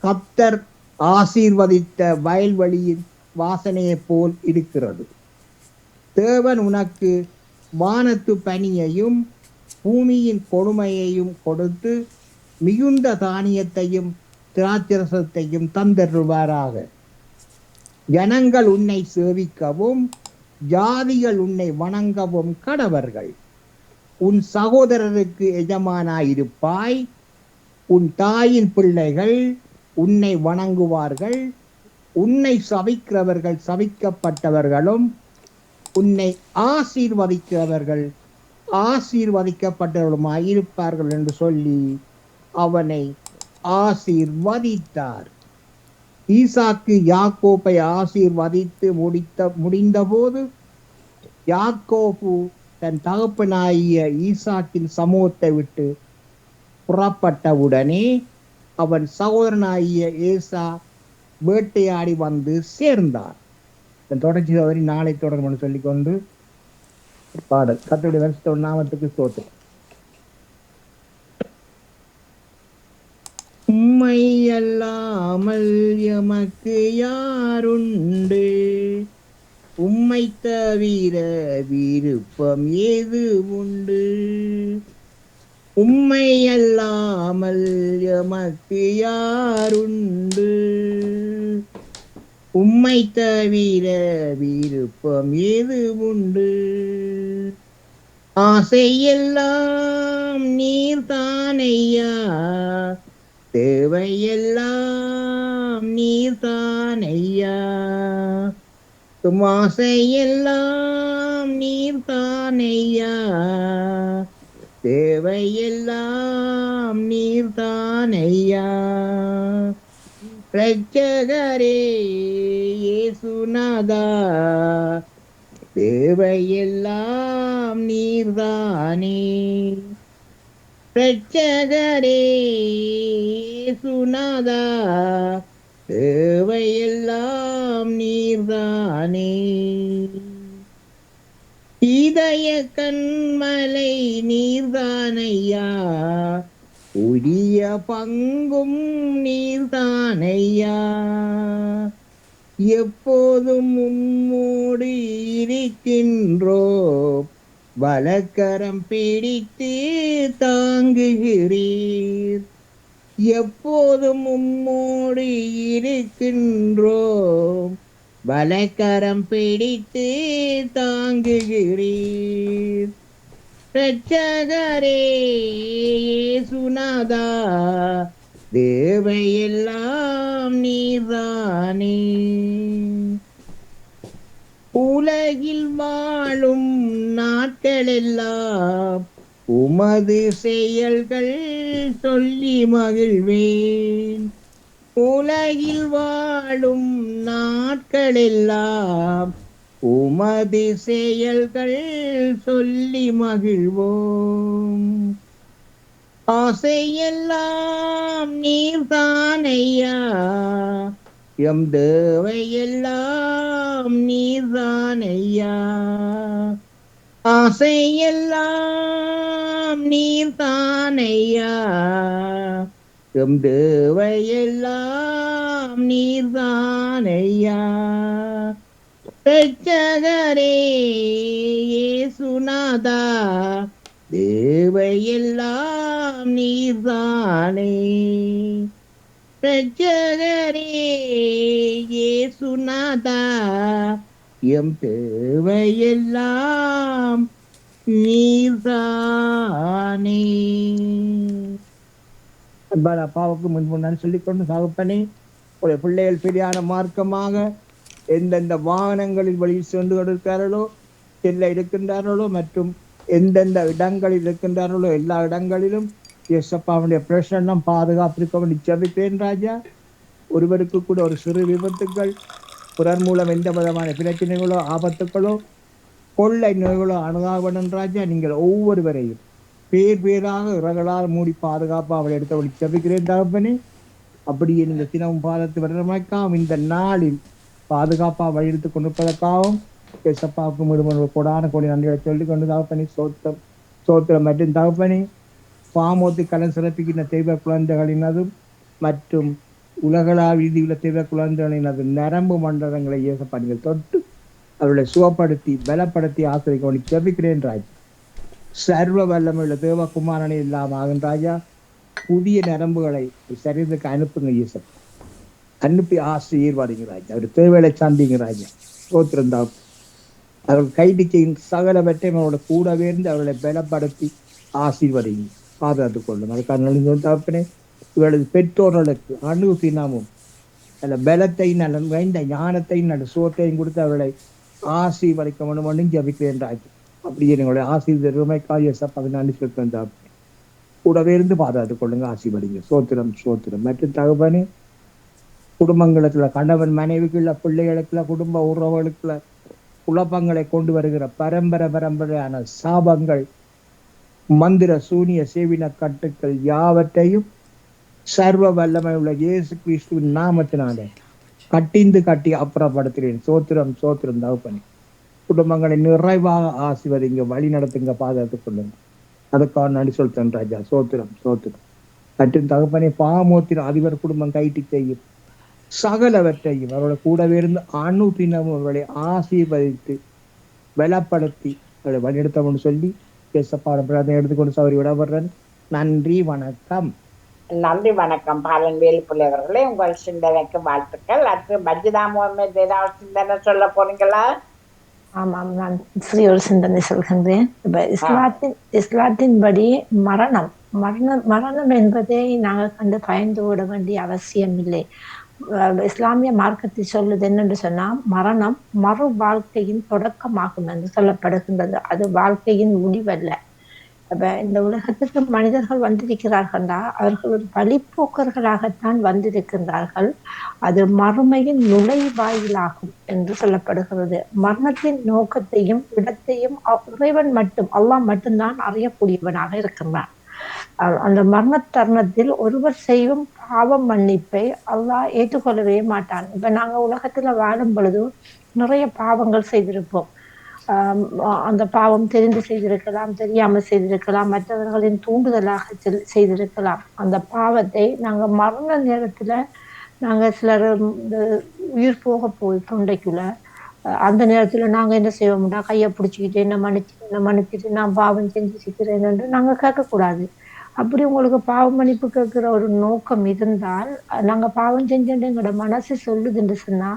கர்த்தர் ஆசீர்வதித்த வயல்வெளியின் வாசனையை போல் இருக்கிறது. தேவன் உனக்கு வானத்து பனியையும் பூமியின் கொடுமையையும் கொடுத்து மிகுந்த தானியத்தையும் திராட்சரசத்தையும் தந்தருவாராக. ஜனங்கள் உன்னை சேவிக்கவும் ஜாதிகள் உன்னை வணங்கவும் கடவர்கள். உன் சகோதரருக்கு எஜமானாயிருப்பாய். உன் தாயின் பிள்ளைகள் உன்னை வணங்குவார்கள். உன்னை சபிக்கிறவர்கள் சபிக்கப்பட்டவர்களும் உன்னை ஆசீர்வதிக்கிறவர்கள் ஆசீர்வதிக்கப்பட்டவர்களுமாயிருப்பார்கள் என்று சொல்லி அவனை ஆசீர்வதித்தார். ஈசாக்கு யாக்கோபை ஆசீர்வதித்து முடிந்தபோது யாக்கோபு தன் தகப்பனாகிய ஈசாக்கின் சமூகத்தை விட்டு புறப்பட்டவுடனே அவன் சகோதரனாகிய ஏசா வேட்டையாடி வந்து சேர்ந்தார். தொடர்ச்சி தவறி நாளை தொடரும் சொல்லிக்கொண்டு பாடல். கர்த்தருடைய பரிசுத்த நாமத்துக்கு ஸ்தோத்திரம். உம்மை அல்லாமல் எமக்கு யாருண்டு? உம்மை தவிர விருப்பம் ஏது உண்டு? உம்மை அல்லாமல் எமக்கு யாருண்டு? உம்மை தவிர விருப்பம் ஏது உண்டு? ஆசையெல்லாம் நீர்தானையா, தேவையெல்லாம் நீர்தானையா. ஆசையெல்லாம் நீர்தானையா, தேவையெல்லாம் நீர்தானையா. இரட்சகரே இயேசுநாதா, தேவையெல்லாம் நீர்தானே. இரட்சகரே இயேசுநாதா, தேவையெல்லாம் நீர்தானே. இதய கண்மலை நீர்தானையா, உரிய பங்கும் நீர்தானையா. எப்போதும் உம்மோடு இருக்கின்றோ, வலக்கரம் பிடித்து தாங்குகிறீர். எப்போதும் உம்மோடு இருக்கின்றோம், வலக்கரம் பிடித்து தாங்குகிறீர். இரட்சகரே இயேசுநாதா, தேவையெல்லாம் நீர்தானே. உலகில் வாழும் நாட்களெல்லாம் உமது செயல்கள் சொல்லி மகிழ்வேன். உலகில் வாழும் நாட்களெல்லாம் உமது செயல்கள் சொல்லி மகிழ்வோம். ஆசையெல்லாம் நீர்தானையா, எம் தேவையெல்லாம் நீர்தானையா. ஆசையெல்லாம் நீர்தானையா, எம் தேவையெல்லாம் நீர்தானையா. இரட்சகரே இயேசுநாதா, தேவையெல்லாம் நீர்தானே. இரட்சகரே இயேசுநாதா, எம் தேவையெல்லாம் நீர்தானே. அன்பான அப்பாவுக்கு முன்பு நான் சொல்லிக்கொண்டு தகப்பனே, உடைய பிள்ளைகள் பெரியான மார்க்கமாக எந்தெந்த வாகனங்களில் வழியில் சென்று கொண்டிருக்கிறார்களோ, செல்ல இருக்கின்றார்களோ, மற்றும் எந்தெந்த இடங்களில் இருக்கின்றார்களோ எல்லா இடங்களிலும் இயேசப்பாவுடைய பிரசன்னம் பாதுகாப்பிருக்க நிச்சயிப்பேன் ராஜா. ஒருவருக்கு கூட ஒரு சிறு விபத்துக்கள், பிறர் மூலம் எந்த விதமான பிரச்சனைகளோ ஆபத்துக்களோ கொள்ளை நோய்களோ அணுகாவடன் ராஜா. நீங்கள் ஒவ்வொருவரையும் பேர் பேராக இறகளால் மூடி பாதுகாப்பாக அவளை எடுத்தவழி செபிக்கிறேன் தகப்பனே. அப்படியே நீங்கள் தினமும் பாதத்து வரமாக்காவும் இந்த நாளில் பாதுகாப்பாக வழியெடுத்து கொண்டிருப்பதற்காகவும் இயேசப்பாவுக்கு முழுவதும் கொடான கொடி நன்றிகளை சொல்லிக் கொண்டு தகப்பனே சோத்திரம் மற்றும் தகப்பனே பாமோத்து கலன் சிறப்பிக்கின்ற தெய்வ குழந்தைகளினதும் மற்றும் உலகளா வீதியுள்ள தெய்வ குழந்தைகளினதும் நரம்பு மண்டலங்களை இயேசப்பா நீங்கள் தொட்டு அவர்களை சுகப்படுத்தி பலப்படுத்தி ஆசிரியர் ஜெபிக்கிறேன் ராஜா. சர்வ வல்லமையுள்ள தேவகுமாரனை இல்லாம ஆகும் ராஜா. புதிய நரம்புகளை சரீரத்துக்கு அனுப்புங்க இயேசப்பா, அனுப்பி ஆசீர்வாதிங்க ராஜா. அவர் தேவையை சாந்திங்க ராஜா. சோத்திரம் அவர்கள் கைதிக்கு சகலவற்றையும் அவரோட கூடவே இருந்து அவர்களை பலப்படுத்தி ஆசீர்வதிங்க, பாதுகாத்துக் கொள்ளும். அதுக்காக நலிந்த தகப்பனே, இவர்களது பெற்றோர்களுக்கு அணுகினமும் நல்ல பலத்தையும் நல்ல வைந்த ஞானத்தையும் நல்ல சோத்தையும் கொடுத்து அவர்களை ஆசீர்வதிக்க வேண்டும் ஜபிக்கிறேன் ராஜா. அப்படியே எங்களுடைய ஆசீர்வதிக்காக நன்றி சொல்றேன் தகப்பனே. கூடவே இருந்து பாதுகாத்துக் கொள்ளுங்க, ஆசீர்வதிங்க. சோத்திரம் சோத்திரம். மற்றும் தகப்பனே, குடும்பங்களுக்குள்ள கணவன் மனைவிக்குள்ள பிள்ளைகளுக்குள்ள குடும்ப உறவுகளுக்குள்ள குழப்பங்களை கொண்டு வருகிற பரம்பரையான சாபங்கள், மந்திர சூனிய சேவின கட்டுக்கள் யாவற்றையும் சர்வ வல்லமை உள்ள இயேசு கிறிஸ்துவின் நாமத்தினாலே கட்டி அப்புறப்படுத்துகிறேன். சோத்திரம் சோத்திரம் தகப்பனே. குடும்பங்களை நிறைவாக ஆசீர்வதிங்க, வழி நடத்துங்க, பாதுகாத்துக் கொள்ளுங்க. அதுக்காக நன்றி சொல்றேன் ராஜா. சோத்திரம் சோத்திரம். மற்றும் தகப்பனே பாமோத்தின் அதிபர் குடும்பம் கைட்டு செய்யும் சகலவற்றையும் அவரோட கூடவே இருந்து அனுதினமும் அவர்களை ஆசீர்வதித்து பலப்படுத்தி அவர்களை வழிநடத்தம்னு சொல்லி பேசப்பாட பிரார்த்தனை எடுத்துக்கொண்டு சௌரி விடப்படுறேன். நன்றி, வணக்கம். நன்றி, வணக்கம். பாலன் வேலுப்பிள்ளை அவர்களே, உங்கள் சிந்தனைக்கு வாழ்த்துக்கள். அடுத்து மஜிதா முகமது ஏதாவது சிந்தனை சொல்ல போறீங்களா? ஆமாம், நான் சிறிய ஒரு சிந்தனை சொல்கின்றேன். இப்ப இஸ்லாத்தின்படி மரணம் மரணம் மரணம் என்பதை நாங்கள் கண்டு பயந்து ஓட வேண்டிய அவசியம் இல்லை. இஸ்லாமிய மார்க்கத்தை சொல்லுது என்னென்று சொன்னா, மரணம் மறு வாழ்க்கையின் தொடக்கமாகும் என்று சொல்லப்படுகின்றது. அது வாழ்க்கையின் முடிவல்ல. அப்ப இந்த உலகத்துக்கு மனிதர்கள் வந்திருக்கிறார்கள்டா, அவர்கள் ஒரு வழிப்போக்கர்களாகத்தான் வந்திருக்கின்றார்கள். அது மறுமையின் நுழைவாயிலாகும் என்று சொல்லப்படுகிறது. மரணத்தின் நோக்கத்தையும் இடத்தையும் இறைவன் மட்டும், அல்லாஹ் மட்டும்தான் அறியக்கூடியவனாக இருக்கின்றான். அந்த மரண தருணத்தில் ஒருவர் செய்யும் பாவம் மன்னிப்பை அல்லாஹ் ஏற்றுக்கொள்ளவே மாட்டான். இப்ப நாங்க உலகத்துல வாழும் பொழுது நிறைய பாவங்கள் செய்திருப்போம். அந்த பாவம் தெரிந்து செய்திருக்கலாம், தெரியாமல் செய்திருக்கலாம், மற்றவர்களின் தூண்டுதலாக செய்திருக்கலாம். அந்த பாவத்தை நாங்க மரண நேரத்துல நாங்க சிலர் உயிர் போக போய் தொண்டைக்குள்ள அந்த நேரத்துல நாங்க என்ன செய்வோம்னா, கையை பிடிச்சிக்கிட்டு என்ன மன்னிச்சுட்டு நான் பாவம் செஞ்சுக்கிறேன் என்று நாங்க கேட்கக்கூடாது. அப்படி உங்களுக்கு பாவ மன்னிப்பு கேட்கிற ஒரு நோக்கம் இருந்தால், நாங்க பாவம் செஞ்சோன்னு எங்களோட மனசு சொல்லுதுன்னு சொன்னா,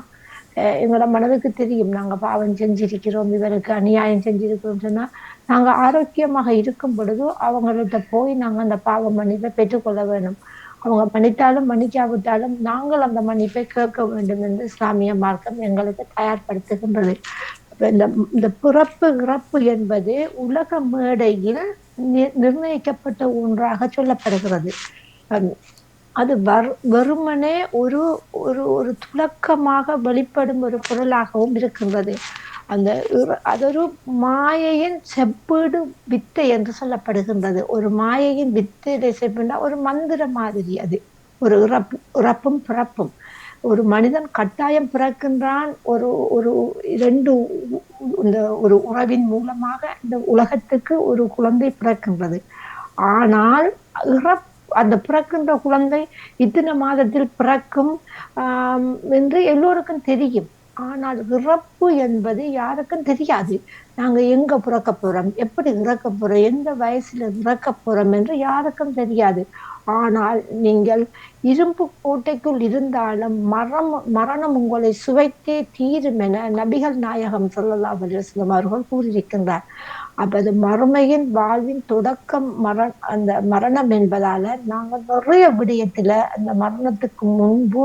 எங்களோட மனதுக்கு தெரியும் நாங்க பாவம் செஞ்சிருக்கிறோம், இவருக்கு அநியாயம் செஞ்சிருக்கிறோம் சொன்னா, நாங்க ஆரோக்கியமாக இருக்கும் பொழுது அவங்கள்ட்ட போய் நாங்க அந்த பாவ மன்னிப்பை பெற்றுக்கொள்ள வேண்டும். அவங்க மன்னித்தாலும் மன்னிக்காவிட்டாலும் நாங்கள் அந்த மன்னிப்பை கேட்க வேண்டும் என்று இஸ்லாமிய மார்க்கம் எங்களுக்கு தயார்படுத்துகின்றது. இந்த பிறப்பு இறப்பு என்பது உலக மேடையில் நிர்ணயிக்கப்பட்ட ஒன்றாக சொல்லப்படுகிறது. அது வெறுமனே ஒரு ஒரு ஒரு துலக்கமாக வெளிப்படும் ஒரு பொருளாகவும் இருக்கின்றது. அது ஒரு மாயையின் செப்பீடு வித்தை என்று சொல்லப்படுகின்றது. ஒரு மாயையின் வித்தை செப்பினா ஒரு மந்திர மாதிரி. அது ஒரு இறப்பும் பிறப்பும். ஒரு மனிதன் கட்டாயம் பிறக்கின்றான். ஒரு ஒரு இரண்டு இந்த ஒரு உறவின் மூலமாக இந்த உலகத்துக்கு ஒரு குழந்தை பிறக்கின்றது. ஆனால் அந்த பிறக்கின்ற குழந்தை இத்தனை மாதத்தில் பிறக்கும் என்று எல்லோருக்கும் தெரியும். ஆனால் இறப்பு என்பது யாருக்கும் தெரியாது. நாங்க எங்க பிறக்க போறோம், எப்படி இறக்க போறோம், எந்த வயசுல இறக்க போறோம் என்று யாருக்கும் தெரியாது. ஆனால் நீங்கள் இரும்பு கோட்டைக்குள் இருந்தாலும் மரணம் உங்களை சுவைத்தே தீரும் என நபிகள் நாயகம் ஸல்லல்லாஹு அலைஹி வஸல்லம் அவர்கள் கூறியிருக்கின்றார். அப்ப அது மறுமையின் வாழ்வின் தொடக்கம் அந்த மரணம் என்பதால நாங்க நிறைய விடயத்துல அந்த மரணத்துக்கு முன்பு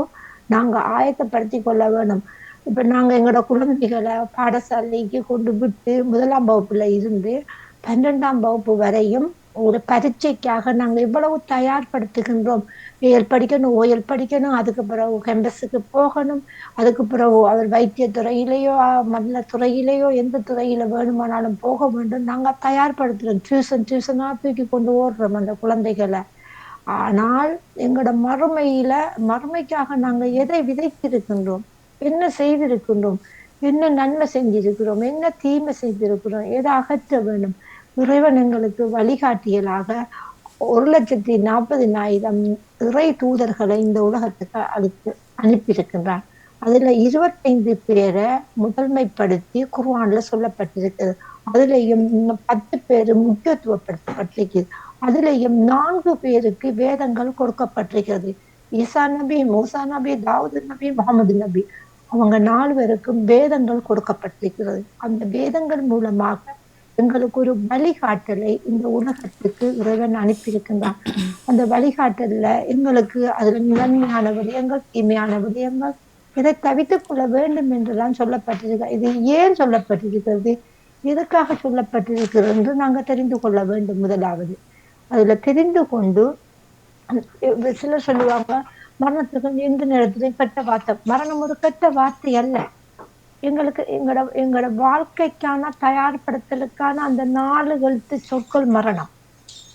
நாங்க ஆயத்தப்படுத்தி கொள்ள வேணும். இப்ப நாங்க எங்களோட குழந்தைகளை பாடசாலைக்கு கொண்டு விட்டு 1ஆம் வகுப்புல இருந்து 12ஆம் வகுப்பு வரையும் ஒரு பரீட்சைக்காக நாங்க இவ்வளவு தயார்படுத்துகின்றோம். ஏஎல் படிக்கணும், ஓஎல் படிக்கணும், அதுக்கு பிறகு கேம்பஸுக்கு போகணும், அதுக்கு பிறகு அவர் வைத்திய துறையிலேயோ மல்ல துறையிலேயோ எந்த துறையில வேணுமானாலும் போக வேண்டும். நாங்க தயார்படுத்துறோம். டியூஷனா தூக்கி கொண்டு ஓடுறோம் அந்த குழந்தைகளை. ஆனால் எங்களோட மறுமைக்காக நாங்க எதை விதைத்திருக்கின்றோம், என்ன செய்திருக்கின்றோம், என்ன நன்மை செஞ்சிருக்கிறோம், என்ன தீமை செய்திருக்கிறோம், எதை அகற்ற வேண்டும். இறைவன் எங்களுக்கு வழிகாட்டியலாக 1,40,000 இறை தூதர்களை இந்த உலகத்துக்கு அனுப்பியிருக்கின்றார். அதுல 25 பேரை முதன்மைப்படுத்தி குர்ஆன்ல சொல்லப்பட்டிருக்கிறது. அதுலயும் 10 பேரு முக்கியத்துவப்படுத்தப்பட்டிருக்கிறது. அதுலயும் 4 பேருக்கு வேதங்கள் கொடுக்கப்பட்டிருக்கிறது. ஈசா நபி, மூசா நபி, தாவூது நபி, முகமது நபி, அவங்க 4 பேருக்கும் வேதங்கள் கொடுக்கப்பட்டிருக்கிறது. அந்த வேதங்கள் மூலமாக எங்களுக்கு ஒரு வழிகாட்டலை இந்த உலகத்துக்கு இறைவன் அனுப்பியிருக்கின்றான். அந்த வழிகாட்டல்ல எங்களுக்கு அதுல நன்மையான விடயங்கள், தீமையான விடயங்கள், இதை தவித்துக் கொள்ள வேண்டும் என்றுதான் சொல்லப்பட்டிருக்கிறது. இது ஏன் சொல்லப்பட்டிருக்கிறது, எதற்காக சொல்லப்பட்டிருக்கிறது என்று நாங்க தெரிந்து கொள்ள வேண்டும். முதலாவது அதுல தெரிந்து கொண்டு, சிலர் சொல்லுவாங்க மரணத்துக்கு எந்த நேரத்திலையும் கெட்ட வார்த்தை. மரணம் ஒரு கெட்ட வார்த்தை அல்ல. எங்களுக்கு எங்களோட வாழ்க்கைக்கான தயார்படுத்தலுக்கான அந்த 4 எழுத்து சொற்கள் மரணம்.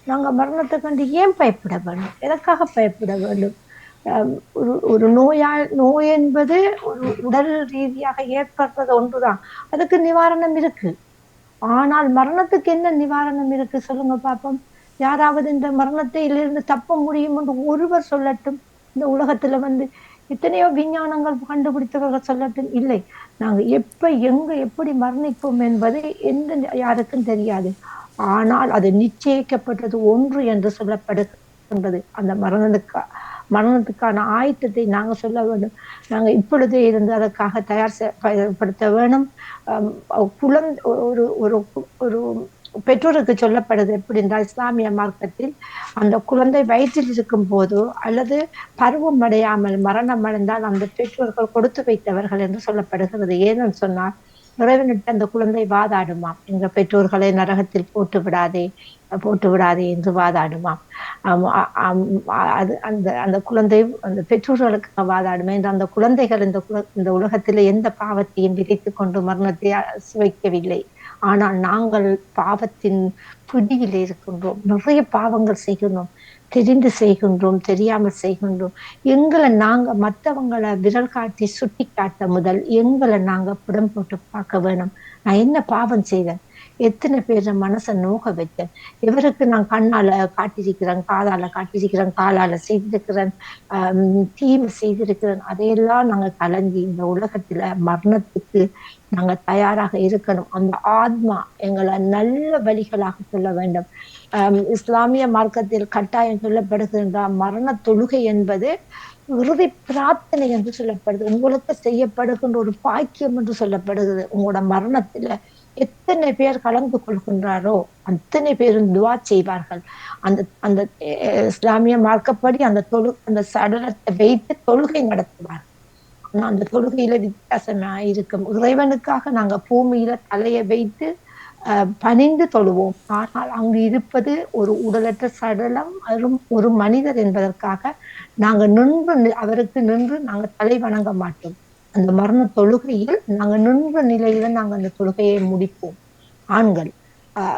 நாங்க மரணத்தை கண்டு ஏன் பயப்பட வேண்டும், எதற்காக பயப்பட வேண்டும்? ஒரு நோய் என்பது ஒரு உடல் ரீதியாக ஏற்படுறது ஒன்றுதான், அதுக்கு நிவாரணம் இருக்கு. ஆனால் மரணத்துக்கு என்ன நிவாரணம் இருக்கு சொல்லுங்க பாப்போம். யாராவது இந்த மரணத்திலிருந்து தப்ப முடியும் என்று ஒருவர் சொல்லட்டும். இந்த உலகத்துல எத்தனையோ விஞ்ஞானங்கள் கண்டுபிடித்தவர்கள் சொல்லட்டும். இல்லை, நாங்க எப்ப எங்க எப்படி மரணிப்போம் என்பது யாருக்கும் தெரியாது. ஆனால் அது நிச்சயிக்கப்பட்டது ஒன்று என்று சொல்லப்படுகின்றது. அந்த மரணத்துக்கான ஆயத்தத்தை நாங்க சொல்ல வேண்டும். நாங்க இப்பொழுதே இருந்து அதற்காக தயார்படுத்த வேணும். குழந்தை ஒரு ஒரு ஒரு பெற்றோருக்கு சொல்லப்படுது எப்படி என்றால், இஸ்லாமிய மார்க்கத்தில் அந்த குழந்தை வயிற்றில் இருக்கும் போதோ அல்லது பருவம் அடையாமல் மரணம் அடைந்தால் அந்த பெற்றோர்கள் கொடுத்து வைத்தவர்கள் என்று சொல்லப்படுகிறது. ஏனென்று சொன்னால், இறைவனிட்டு அந்த குழந்தை வாதாடுமாம், எங்க பெற்றோர்களை நரகத்தில் போட்டு விடாதே என்று வாதாடுமாம். அது அந்த அந்த குழந்தை அந்த பெற்றோர்களுக்கு வாதாடுமே என்று அந்த குழந்தைகள் இந்த உலகத்திலே எந்த பாவத்தையும் விதைத்து கொண்டு மரணத்தை சுவைக்கவில்லை. ஆனால் நாங்கள் பாவத்தின் பிடியில் இருக்கின்றோம். நிறைய பாவங்கள் செய்கின்றோம், தெரிந்து செய்கின்றோம், தெரியாமல் செய்கின்றோம். எங்களை நாங்க மற்றவங்களை விரல் காட்டி சுட்டி காட்ட முதல் எங்களை நாங்க புடம் போட்டு பார்க்க வேணும். நான் என்ன பாவம் செய்தேன், எத்தனை பேர் மனசை நோக வச்சேன், இவருக்கு நான் கண்ணால காட்டியிருக்கிறேன், காதால காட்டியிருக்கிறேன், காலால செய்திருக்கிறேன், தீமை செய்திருக்கிறேன். அதையெல்லாம் நாங்க கலஞ்சி இந்த உலகத்துல மரணத்துக்கு நாங்க தயாராக இருக்கணும். அந்த ஆத்மா எங்களை நல்ல வழிகளாக சொல்ல வேண்டும். இஸ்லாமிய மார்க்கத்தில் கட்டாயம் சொல்லப்படுகின்ற மரண தொழுகை என்பது இறுதி பிரார்த்தனை என்று சொல்லப்படுது. உங்களுக்கு செய்யப்படுகின்ற ஒரு பாக்கியம் என்று சொல்லப்படுகிறது. உங்களோட மரணத்துல எத்தனை பேர் கலந்து கொள்கின்றாரோ அத்தனை பேரும் துவா செய்வார்கள். அந்த அந்த இஸ்லாமிய மார்க்கப்படி அந்த சடலத்தை வைத்து தொழுகை நடத்துவார்கள். ஆனா அந்த தொழுகையில வித்தியாசமா இருக்கும். இறைவனுக்காக நாங்க பூமியில தலையை வைத்து பணிந்து தொழுவோம். ஆனால் அங்கு இருப்பது ஒரு உடலற்ற சடலம், ஒரு மனிதர் என்பதற்காக நாங்க அவருக்கு நின்று நாங்க தலை வணங்க மாட்டோம். அந்த மரண தொழுகையில் நாங்க நின்ற நிலையில நாங்க அந்த தொழுகையை முடிப்போம். ஆண்கள்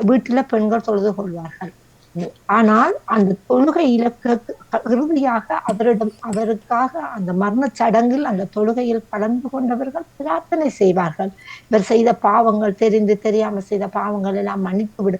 வீட்டுல பெண்கள் தொழுது கொள்வார்கள். ஆனால் அந்த தொழுகையில இறுதியாக அவருக்காக அந்த மரண சடங்கில் அந்த தொழுகையில் கலந்து கொண்டவர்கள் பிரார்த்தனை செய்வார்கள். இவர் செய்த பாவங்கள், தெரிந்து தெரியாமல் செய்த பாவங்கள் எல்லாம் மன்னித்து விடு.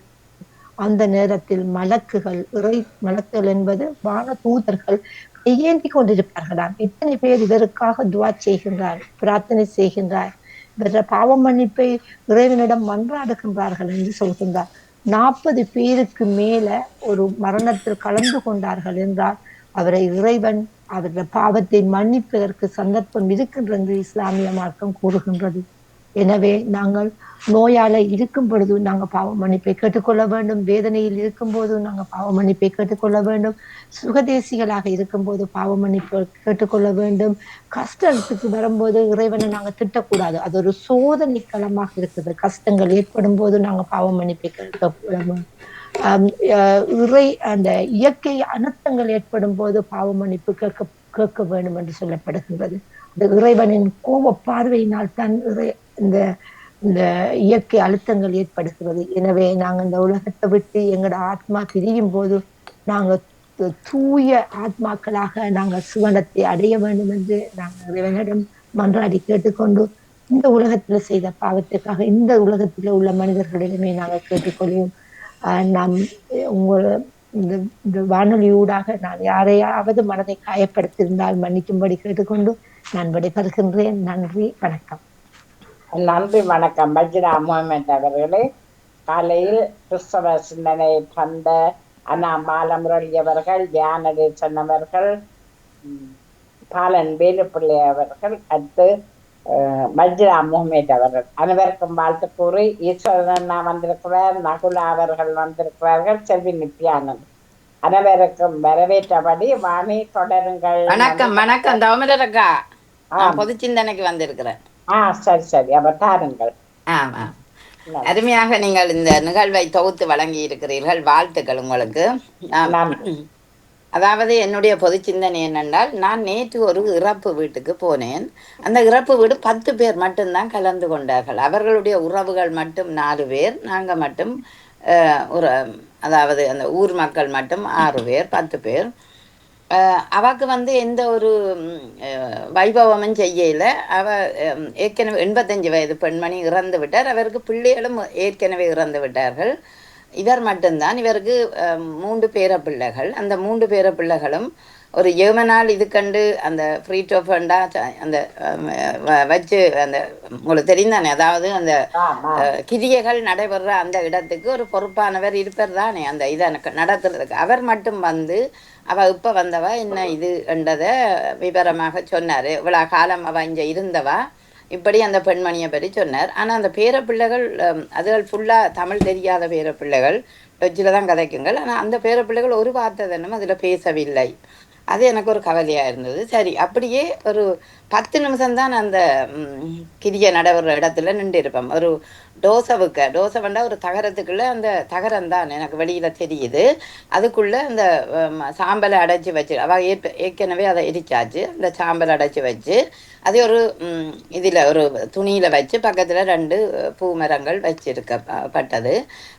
அந்த நேரத்தில் மலக்குகள் என்பது வான தூதர்கள் கையேந்தி கொண்டிருப்பார்களாம். எத்தனை பேர் இதற்காக துவா செய்கின்றார், பிரார்த்தனை செய்கின்றார், இவர பாவ மன்னிப்பை இறைவனிடம் மன்றாடுகின்றார்கள் என்று சொல்கின்றார். 40 பேருக்கு மேல ஒரு மரணத்தில் கலந்து கொண்டார்கள் என்றால் அவரை இறைவன் அவருடைய பாவத்தை மன்னிப்பதற்கு சந்தர்ப்பம் இருக்கின்றது என்று இஸ்லாமிய மார்க்கம் கூறுகின்றது. எனவே நாங்கள் நோயால இருக்கும் பொழுது நாங்க பாவ மன்னிப்பை கேட்டுக்கொள்ள வேண்டும். வேதனையில் இருக்கும் போது நாங்க பாவ மன்னிப்பை கேட்டுக்கொள்ள வேண்டும். சுகதேசிகளாக இருக்கும் போது பாவ மன்னிப்பு கேட்டுக்கொள்ள வேண்டும். கஷ்டத்துக்கு வரும்போது இறைவனை நாங்க திட்டக்கூடாது. அது ஒரு சோதனை களமாக இருக்குது. கஷ்டங்கள் ஏற்படும் போது நாங்க பாவ மன்னிப்பை கேட்க அந்த இயற்கை அனர்த்தங்கள் ஏற்படும் போது பாவ மன்னிப்பு கேட்க வேண்டும் என்று சொல்லப்படுகின்றது. அந்த இறைவனின் கோப பார்வையினால் தான் இந்த இயற்கை அழுத்தங்கள் ஏற்படுகிறது. எனவே நாங்க இந்த உலகத்தை விட்டு எங்களோட ஆத்மா பிரியும் போது நாங்க தூய ஆத்மாக்களாக நாங்கள் சுவனத்தை அடைய வேண்டும் என்று நாங்கள் இறைவனிடம் மன்றாடி கேட்டுக்கொண்டு, இந்த உலகத்துல செய்த பாவத்துக்காக இந்த உலகத்துல உள்ள மனிதர்களிடமே நாங்கள் கேட்டுக்கொள்வோம். நாம் இந்த வானொலியூடாக நான் யாரையாவது மனதை காயப்படுத்தியிருந்தால் மன்னிக்கும்படி கேட்டுக்கொண்டு நான் விடைபெறுகின்றேன். நன்றி, வணக்கம். நன்றி, வணக்கம். பஜ்ரா முகமது அவர்களே, காலையில் கிறிஸ்தவ சிந்தனை தந்த அண்ணா பாலமுரளி அவர்கள், தியானதேசன் அவர்கள், பாலன் வேலுப்பிள்ளை அவர்கள், அடுத்து பஜ்ரா முகமது அவர்கள் அனைவருக்கும் வாழ்த்து கூறி, ஈஸ்வரன் வந்திருக்கிறார், நகுலா அவர்கள் வந்திருக்கிறார்கள், செல்வி நித்யானந்த் அனைவருக்கும் வரவேற்றபடி வாணி தொடருங்கள். வணக்கம். வணக்கம் தவமிரக்கா, பொது சிந்தனைக்கு வந்திருக்கிறேன். சரி சரி, அவர் தாருங்கள். ஆமா, அருமையாக நீங்கள் இந்த நிகழ்வை தொகுத்து வழங்கி இருக்கிறீர்கள். வாழ்த்துக்கள் உங்களுக்கு. அதாவது என்னுடைய பொது சிந்தனை என்னென்றால், நான் நேற்று ஒரு இறப்பு வீட்டுக்கு போனேன். அந்த இறப்பு வீடு 10 பேர் மட்டும்தான் கலந்து கொண்டார்கள். அவர்களுடைய உறவுகள் மட்டும் 4 பேர், நாங்கள் மட்டும் அதாவது அந்த ஊர் மக்கள் மட்டும் 6 பேர், 10 பேர். அவக்கு எந்த ஒரு வைபவமும் செய்யல. அவ ஏற்கனவே 85 வயது பெண்மணி இறந்து விட்டார். அவருக்கு பிள்ளைகளும் ஏற்கனவே இறந்து விட்டார்கள். இவர் மட்டும்தான். இவருக்கு 3 பேர பிள்ளைகள். அந்த 3 பேர பிள்ளைகளும் ஒரு ஏமனால் இது கண்டு அந்த ஃப்ரீட் ஆஃப் அந்த வச்சு அந்த உங்களுக்கு தெரிந்தானே, அதாவது அந்த கிரியைகள் நடைபெற அந்த இடத்துக்கு ஒரு பொறுப்பானவர் இருப்பார் தானே அந்த இதை நடத்துறதுக்கு. அவர் மட்டும் வந்து அவ இப்ப வந்தவா என்ன இது என்றதை விவரமாக சொன்னாரு. இவ்வளவு காலம் அவ இங்க இருந்தவா இப்படி அந்த பெண்மணியை பற்றி சொன்னார். ஆனா அந்த பேர பிள்ளைகள் அதுகள் ஃபுல்லா தமிழ் தெரியாத பேர பிள்ளைகள், டொச்சில தான் கதைக்குங்கள். ஆனா அந்த பேர பிள்ளைகள் ஒரு வார்த்தை தானும் அதுல பேசவில்லை. அது எனக்கு ஒரு கவலையா இருந்தது. சரி, அப்படியே ஒரு 10 நிமிஷம்தான் அந்த கிரிய நடைபெற இடத்துல நின்று இருப்பேன். ஒரு டோசை வந்தா ஒரு தகரத்துக்குள்ள, அந்த தகரம் தான் எனக்கு வெளியில தெரியுது. அதுக்குள்ள அந்த சாம்பலை அடைச்சி வச்சு அவ ஏற்கனவே அதை எரிச்சாச்சு. அந்த சாம்பலை அடைச்சி வச்சு அதே ஒரு இதுல ஒரு துணியில வச்சு பக்கத்துல 2 பூமரங்கள் வச்சிருக்கப்பட்டது.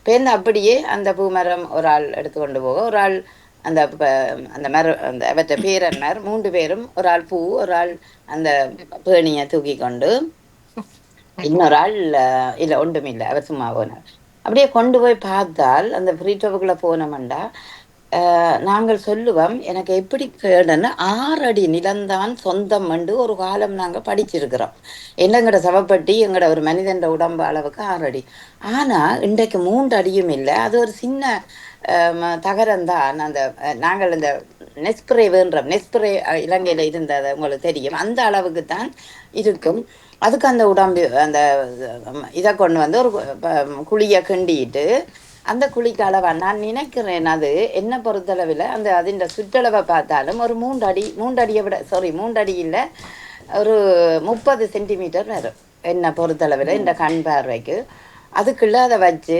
பேருந்து அப்படியே அந்த பூமரம் ஒரு ஆள் எடுத்துக்கொண்டு போக, ஒரு ஆள் அந்த அந்த அந்த அவற்றை பேரன்மார் 3 பேரும், ஒரு ஆள் பூ, ஒரு ஆள் அந்த பேணியை தூக்கி கொண்டு, இன்னொரு ஆள் இல்லை ஒன்றுமில்லை, அவர் சும்மா போனார். அப்படியே கொண்டு போய் பார்த்தால் அந்த ஃப்ரீட்டோவுக்குள்ள போனோம்டா நாங்கள் சொல்லுவோம், எனக்கு எப்படி கேடுன்னு 6 அடி நிலந்தான் சொந்தம் என்று ஒரு காலம் நாங்கள் படிச்சிருக்கிறோம். என்னங்கட சவப்பட்டி எங்கட ஒரு மனிதன் உடம்பு அளவுக்கு 6 அடி. ஆனா இன்றைக்கு 3 அடியும் இல்லை. அது ஒரு சின்ன தகரம்தான். அந்த நாங்கள் இந்த நெஸ்பிரே வேண்டோம், நெஸ்பிரே இலங்கையில இருந்தது உங்களுக்கு தெரியும், அந்த அளவுக்கு தான் இருக்கும். அதுக்கு அந்த உடம்பு அந்த இதை கொண்டு வந்து ஒரு குழியை கிண்டிட்டு அந்த குழிக்கு அளவா நான் நினைக்கிறேன். அது என்ன பொறுத்தளவில் அந்த அதின் சுற்றளவை பார்த்தாலும் ஒரு 3 அடியை விட 3 அடி இல்லை, ஒரு 30 சென்டிமீட்டர் வரும் என்ன பொறுத்தளவில் இந்த கண் பார்வைக்கு. அதுக்குள்ள அதை வச்சு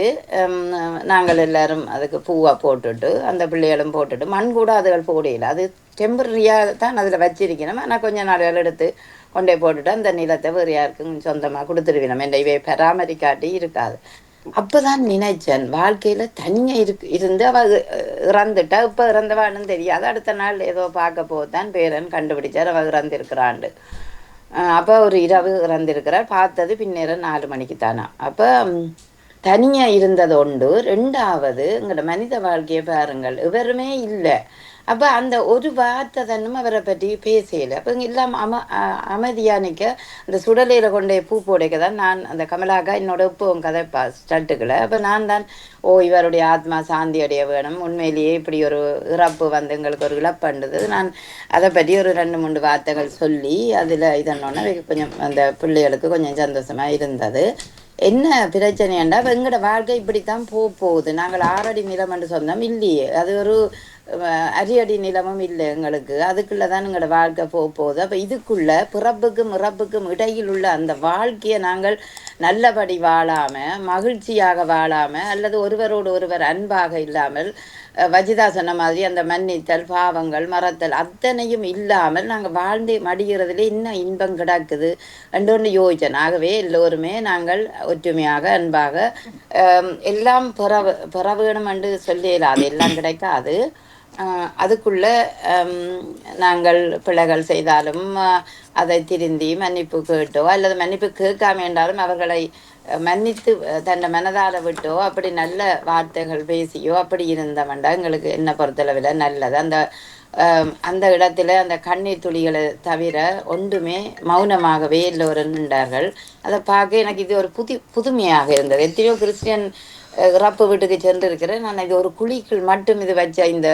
நாங்கள் எல்லாரும் அதுக்கு பூவை போட்டுட்டு அந்த பிள்ளைகளும் போட்டுட்டு, மண் கூட அதுகள் போடையில, அது டெம்பரரியாக தான் அதில் வச்சிருக்கணும். ஆனால் கொஞ்ச நாள்கள் எடுத்து கொண்டே போட்டுட்டு அந்த நிலத்தை வேறு யாருக்கும் சொந்தமாக கொடுத்துருவினோம். என்ற இவை பராமரிக்காட்டி இருக்காது. அப்பதான் நினைச்சேன், வாழ்க்கையில தனியா இருந்து அவ இறந்துட்டா. இப்ப இறந்தவான்னு தெரியாது. அடுத்த நாள் ஏதோ பார்க்க போதான் பேரன் கண்டுபிடிச்சார் அவ இறந்திருக்கிறாண்டு. அப்ப ஒரு இரவு இறந்திருக்கிறார். பார்த்தது பின்னேரம் 4 மணிக்கு தானா. அப்ப தனியா இருந்தது ஒன்று. 2வது எங்களோட மனித வாழ்க்கையை பாருங்கள், இவருமே இல்லை. அப்ப அந்த ஒரு வார்த்தை தன்னும் அவரை பற்றி பேசல. அப்ப எல்லாம் அமைதியா நிற்க அந்த சுடலையில கொண்டே பூ போடைக்க தான் நான் அந்த கமலாக்கா என்னோட உப்புவும் கதைப்பா ஸ்டட்டுக்களை. அப்ப நான் தான் இவருடைய ஆத்மா சாந்தி அடைய வேணும், உண்மையிலேயே இப்படி ஒரு இறப்பு வந்து எங்களுக்கு ஒரு இழப்புன்றது. நான் அதை பற்றி ஒரு 2-3 வார்த்தைகள் சொல்லி அதுல இதன்னொன்னே கொஞ்சம் அந்த பிள்ளைகளுக்கு கொஞ்சம் சந்தோஷமா இருந்தது. என்ன பிரச்சனைண்டா, எங்களோட வாழ்க்கை இப்படித்தான் போகுது. நாங்கள் 6 அடி நிலம் என்று சொந்தம் இல்லையே, அது ஒரு அரியடி நிலமும் இல்லை எங்களுக்கு. அதுக்குள்ளதான் எங்களோட வாழ்க்கை போகுது. அப்ப இதுக்குள்ள பிறப்புக்கும் இறப்புக்கும் இடையில் உள்ள அந்த வாழ்க்கையை நாங்கள் நல்லபடி வாழாம, மகிழ்ச்சியாக வாழாம, அல்லது ஒருவரோடு ஒருவர் அன்பாக இல்லாமல், வஜிதா சொன்ன மாதிரி அந்த மன்னித்தல், பாவங்கள், மறத்தல் அத்தனையும் இல்லாமல் நாங்கள் வாழ்ந்தே மடிகிறதுல இன்னும் இன்பம் கிடக்குது என்று யோசிச்சேன். ஆகவே எல்லோருமே நாங்கள் ஒற்றுமையாக அன்பாக எல்லாம் பெற வேணும் என்று சொல்லல, அது எல்லாம் கிடைக்காது. அதுக்குள்ள நாங்கள் பிழைகள் செய்தாலும் அதை திருந்தி மன்னிப்பு கேட்டோ அல்லது மன்னிப்பு கேட்காம என்றாலும் அவர்களை மன்னித்து தன்னை மனதார விட்டோ அப்படி நல்ல வார்த்தைகள் பேசியோ அப்படி இருந்தவண்டா எங்களுக்கு என்ன பொறுத்தளவில் நல்லது. அந்த இடத்துல அந்த கண்ணீர் துளிகளை தவிர ஒன்றுமே மௌனமாகவே எல்லோரும் நின்றார்கள். அதை பார்க்க எனக்கு இது ஒரு புதுமையாக இருந்தது. எத்தனையோ கிறிஸ்டியன் இறப்பு வீட்டுக்கு சென்று இருக்கிறேன். நான் இது ஒரு குழிக்குள் மட்டும் இது வச்ச இந்த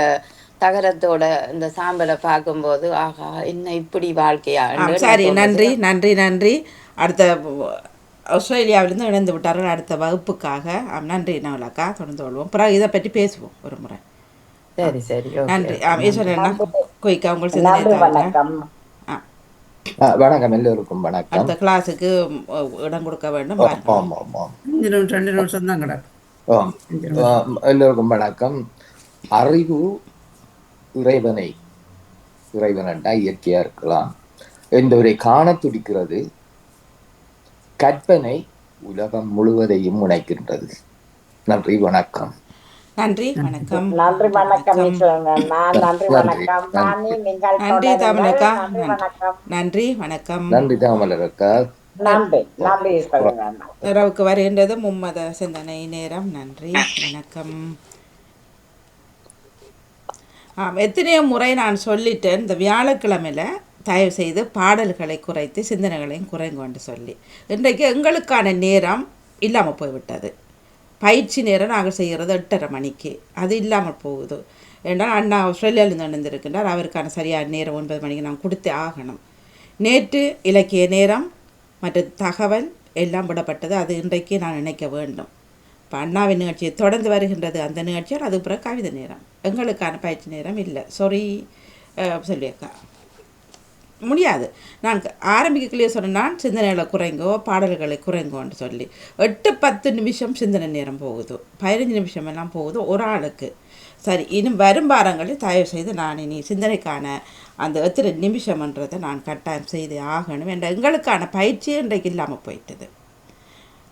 தகரத்தோட இந்த சாம்பலை பார்க்கும்போது ஆகா என்ன இப்படி வாழ்க்கையா. சரி, நன்றி நன்றி நன்றி. அடுத்த ஆஸ்திரேலியாவிலிருந்து இணைந்து விட்டார்கள் அடுத்த வகுப்புக்காக. நன்றி நவலாக்கா, தொடர்ந்து கொள்வோம். பிறகு இதை பற்றி பேசுவோம் ஒரு முறை. சரி சரி, நன்றி. ஈஸ்வரன் கோய்க்கா உங்கள் சிந்தனை. வணக்கம் எல்லோருக்கும் வணக்கம். அடுத்த கிளாஸுக்கு இடம் கொடுக்க வேண்டும். எல்லோருக்கும் வணக்கம். அறிவு இறைவனண்டா இயற்கையா இருக்கலாம் என்பவரை காண துடிக்கிறது. கற்பனை உலகம் முழுவதையும் உணைக்கின்றது. நன்றி வணக்கம். நன்றி வணக்கம். நன்றி வணக்கம். நன்றி வணக்கம். நன்றி தமிழக்கா. நன்றி வணக்கம். நன்றி தாமலக்கா. நன்றி நன்றி ஈஸ்வரன் அண்ணா. இரவுக்கு வருகின்றது மும்மத சிந்தனை நேரம். நன்றி, வணக்கம். எத்தனையோ முறை நான் சொல்லிட்டேன், இந்த வியாழக்கிழமையில் தயவு செய்து பாடல்களை குறைத்து சிந்தனைகளையும் குறைங்கொண்டு சொல்லி. இன்றைக்கு எங்களுக்கான நேரம் இல்லாமல் போய்விட்டது. பயிற்சி நேரம் நாங்கள் செய்கிறது 8:30 மணிக்கு, அது இல்லாமல் போகுது. ஏன்னால் அண்ணா ஆஸ்திரேலியாவிலேருந்து நடந்திருக்கின்றார், அவருக்கான சரியான நேரம் 9 மணிக்கு நான் கொடுத்தே ஆகணும். நேற்று இலக்கிய நேரம் மற்ற தகவல் எல்லாம் விடப்பட்டது, அது இன்றைக்கு நான் நினைக்க வேண்டும். இப்போ அண்ணாவின் நிகழ்ச்சியை தொடர்ந்து வருகின்றது அந்த நிகழ்ச்சியால், அது பிறகு கவிதை நேரம். எங்களுக்கான பயிற்சி நேரம் இல்லை. சாரி சொல்லியிருக்கா முடியாது. நான் ஆரம்பிக்கலையே சொன்னேன், நான் சிந்தனைகளை குறைங்கோ பாடல்களை குறைங்கோன்னு சொல்லி 8-10 நிமிஷம் சிந்தனை நேரம் போகுது, 15 நிமிஷம் எல்லாம் போகுது ஒரு ஆளுக்கு. சரி, இன்னும் வரும் வாரங்களில் தயவு செய்து நான் இனி சிந்தனைக்கான அந்த எத்தனை நிமிஷம்ன்றதை நான் கட்டாயம் செய்து ஆகணும் என்ற எங்களுக்கான பயிற்சி இன்றைக்கு இல்லாமல் போயிட்டது.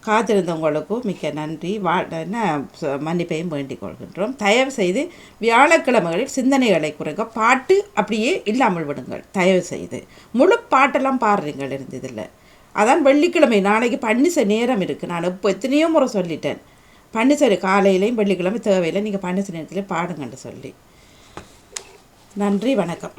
காத்திருந்தவங்களுக்கும் மிக்க நன்றி, மன்னிப்பையும் வேண்டிக் கொள்கின்றோம். தயவு செய்து வியாழக்கிழமைகளில் சிந்தனைகளை குறைங்க, பாட்டு அப்படியே இல்லாமல் விடுங்கள் தயவு செய்து. முழு பாட்டெல்லாம் பாடுறீங்கள் இருந்ததில்ல. அதான் வெள்ளிக்கிழமை நாளைக்கு பன்னிசை நேரம் இருக்குது. நான் இப்போ எத்தனையோ முறை சொல்லிட்டேன், பன்னிசை காலையிலையும் வெள்ளிக்கிழமை தேவையில்லை, நீங்கள் பன்னிசை நேரத்திலே பாடுங்கன்னு சொல்லி. நன்றி, வணக்கம்.